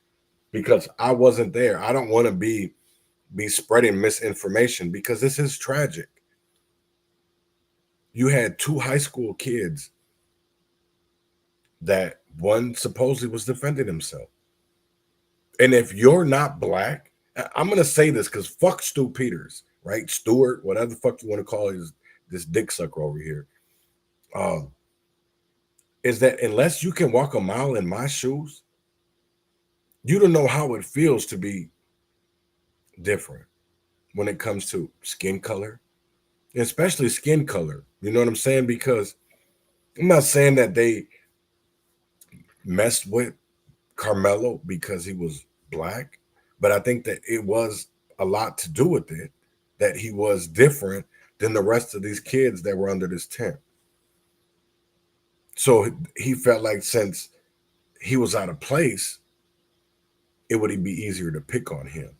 because I wasn't there. I don't want to be spreading misinformation, because this is tragic. You had 2 high school kids that one supposedly was defending himself. And if you're not black, I'm going to say this because fuck Stu Peters, right? Stewart, whatever the fuck you want to call this dick sucker over here. Is that unless you can walk a mile in my shoes, you don't know how it feels to be different when it comes to skin color, especially skin color. You know what I'm saying? Because I'm not saying that they messed with Carmelo because he was black, but I think that it was a lot to do with it, that he was different than the rest of these kids that were under this tent. So he felt like since he was out of place, it would be easier to pick on him.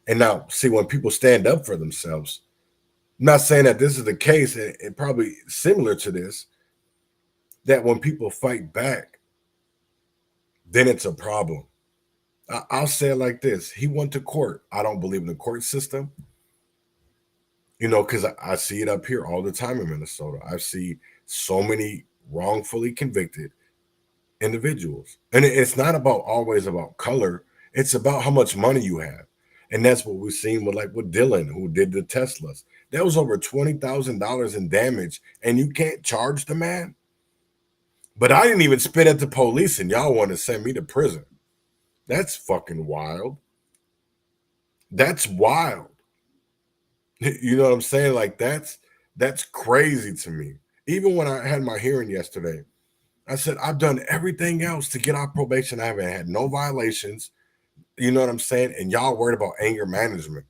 And now, see, when people stand up for themselves, I'm not saying that this is the case, and probably similar to this, that when people fight back, then it's a problem. I'll say it like this. He went to court. I don't believe in the court system, because I see it up here all the time in Minnesota. I see so many wrongfully convicted individuals. And it's not always about color. It's about how much money you have. And that's what we've seen with Dylan, who did the Teslas. That was over $20,000 in damage, and you can't charge the man. But I didn't even spit at the police, and y'all want to send me to prison. That's fucking wild. That's wild. You know what I'm saying? Like, that's crazy to me. Even when I had my hearing yesterday, I said, I've done everything else to get off probation. I haven't had no violations. You know what I'm saying? And y'all worried about anger management.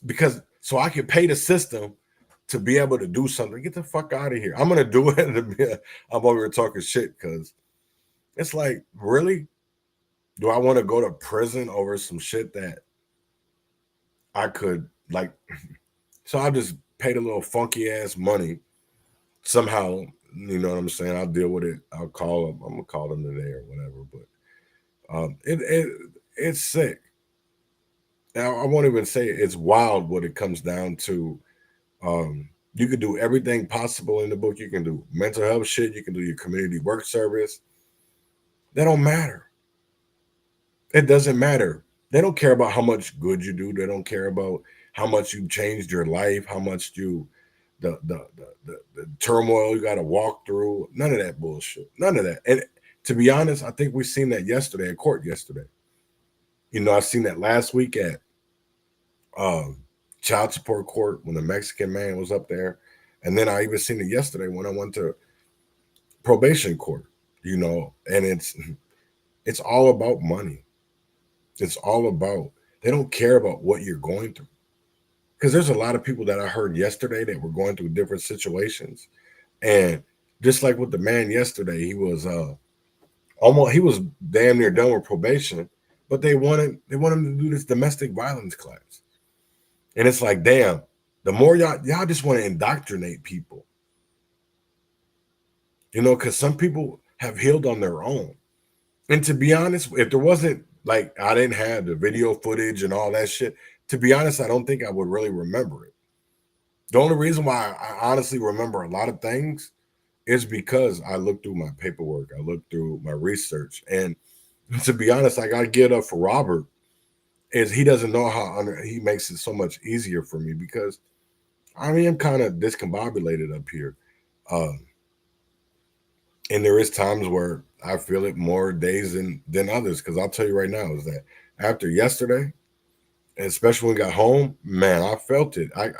Because so I can pay the system to be able to do something. Get the fuck out of here. I'm going to do it. I'm over here talking shit because it's like, really? Do I want to go to prison over some shit that I could, so I just paid a little funky ass money somehow. You know what I'm saying? I'll deal with it. I'll call them. I'm gonna call them today or whatever. But it's sick. Now I won't even say it's wild what it comes down to. You can do everything possible in the book. You can do mental health shit. You can do your community work service. That don't matter. It doesn't matter. They don't care about how much good you do. They don't care about how much you changed your life, how much the turmoil you got to walk through. None of that bullshit. None of that. And to be honest, I think we seen that yesterday at court yesterday. I seen that last week at child support court when the Mexican man was up there. And then I even seen it yesterday when I went to probation court, and it's all about money. It's all about, they don't care about what you're going through. Because there's a lot of people that I heard yesterday that were going through different situations. And just like with the man yesterday, he was he was damn near done with probation, but they want him to do this domestic violence class. And it's like, damn, the more y'all just want to indoctrinate people. Because some people have healed on their own. And to be honest, if there wasn't, I didn't have the video footage and all that shit, to be honest, I don't think I would really remember it. The only reason why I honestly remember a lot of things is because I looked through my paperwork. I looked through my research. And to be honest, I got to give it up for Robert, is he doesn't know how he makes it so much easier for me, because I'm kind of discombobulated up here. And there is times where I feel it more days than others. Because I'll tell you right now is that after yesterday, and especially when we got home, man, I felt it. I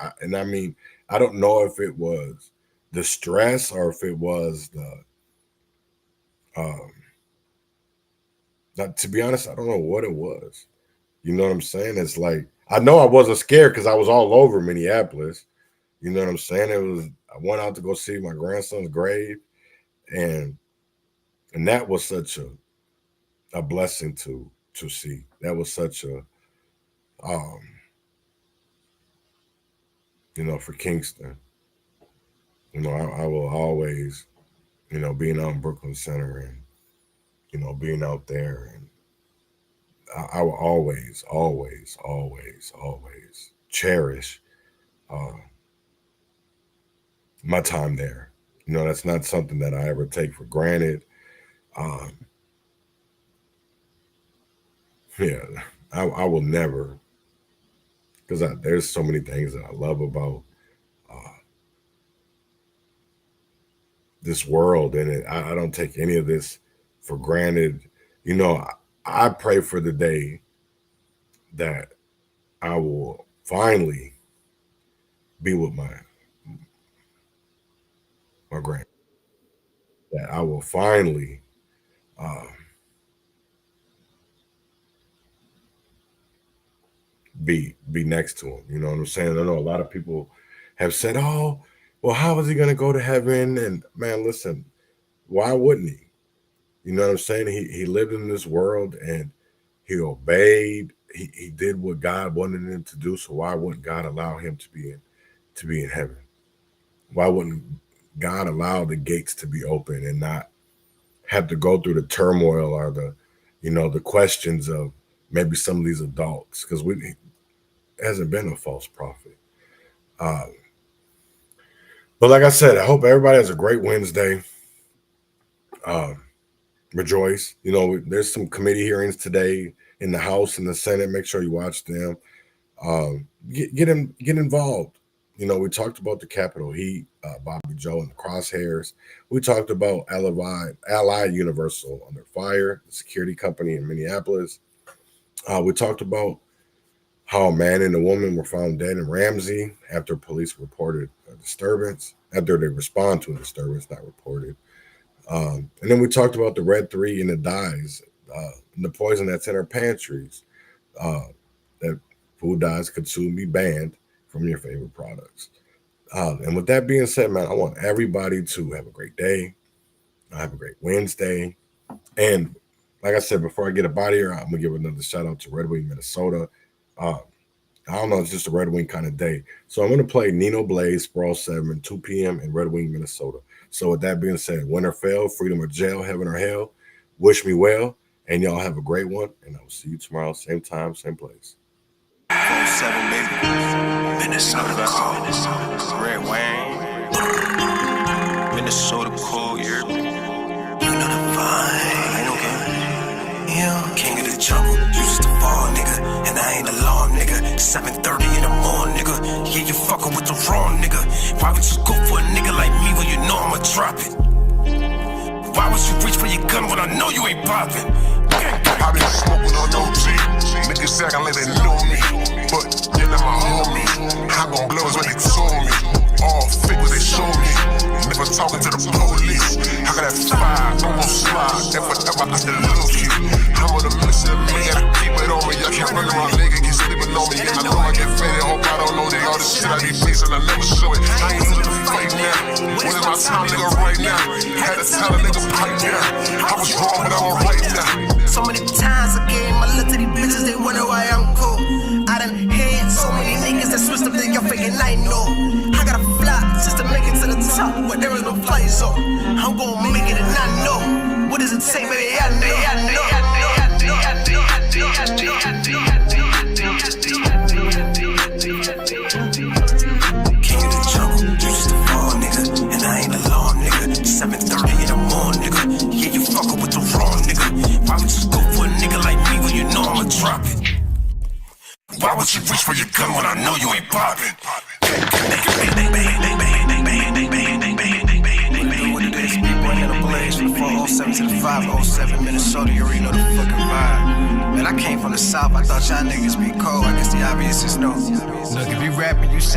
don't know if it was the stress or if it was to be honest, I don't know what it was. You know what I'm saying? It's like, I know I wasn't scared because I was all over Minneapolis. You know what I'm saying? I went out to go see my grandson's grave. And that was such a blessing to see. That was such a for Kingston. You know, I will always, you know, being out in Brooklyn Center and, you know, being out there, and I will always, always, always, always cherish my time there. You know, that's not something that I ever take for granted. Yeah, I will never, because there's so many things that I love about this world, and I don't take any of this for granted. You know, I pray for the day that I will finally be with my grand, that I will finally be next to him. You know what I'm saying? I know a lot of people have said, "Oh, well, how is he going to go to heaven?" And man, listen, why wouldn't he? You know what I'm saying? He lived in this world and he obeyed. He did what God wanted him to do. So why wouldn't God allow him to be in heaven? Why wouldn't God allow the gates to be open and not have to go through the turmoil or the questions of maybe some of these adults? Because he hasn't been a false prophet. But like I said, I hope everybody has a great Wednesday. Rejoice. You know, there's some committee hearings today in the House and the Senate. Make sure you watch them. Get involved. You know, we talked about the Capitol Heat, Bobby Joe and the Crosshairs. We talked about Allied Universal under fire, the security company in Minneapolis. We talked about how a man and a woman were found dead in Ramsey after police reported a disturbance, after they respond to a disturbance, not reported. And then we talked about the Red 3 and the dyes, and the poison that's in our pantries, that food dyes could soon be banned from your favorite products. And with that being said, man, I want everybody to have a great day. Have a great Wednesday. And like I said, before I get up out of here, I'm going to give another shout out to Red Wing, Minnesota. I don't know, it's just a Red Wing kind of day. So I'm going to play Nino Blaze, Sprawl 7, 2 p.m. in Red Wing, Minnesota. So with that being said, win or fail, freedom or jail, heaven or hell, wish me well, and y'all have a great one. And I will see you tomorrow, same time, same place. 7, baby. Minnesota cold. Red Wing. Minnesota cold, you know the vibe. Ain't no game. Yeah. King of the jungle, used to fall, nigga. And I ain't alarm, nigga. 7:30 in the morning, nigga. Yeah, you fucking with the wrong nigga. Why would you go for a nigga like me when you know I'ma drop it? Why would you reach for your gun when I know you ain't popping? I been smoking on OG. Niggas acting like they know me, but you're not my homie. I gon' blow is what they told me. All fake what they show me. Never talking to the police. I got that fire, I'm gon' slide. And forever I still love you. I'm on a mission, man. I keep it on me. I can't run around, nigga, keep sleeping on me. And I know I get faded. Hope I don't know that all this shit I be facing, I never show it. I ain't looking to fight now. When is my time, nigga, right now? Had to tell a nigga pipe now. I was wrong, but I'm right now. So many times I gave my love to these bitches, they wonder why I'm cool. I done had so many niggas that switched up their faking I know. I gotta fly just to make it to the top, but there is no flight zone. I'm gonna make it and I know. What does it take, baby? I know. King of the jungle, you just a fall, nigga. And I ain't alarm, nigga. 7:30 in the morning, nigga. Yeah, you fucking with the wrong nigga. Why would you go for a nigga like me when you know I'ma drop it? Why would you reach for your gun when I know you ain't popping? What it is, people in the blaze from the 407 to the 507 Minnesota, you already know the fucking vibe. Man, I came from the south, I thought y'all niggas be cold, I guess the obvious is no. Look, if you rapping, you sing.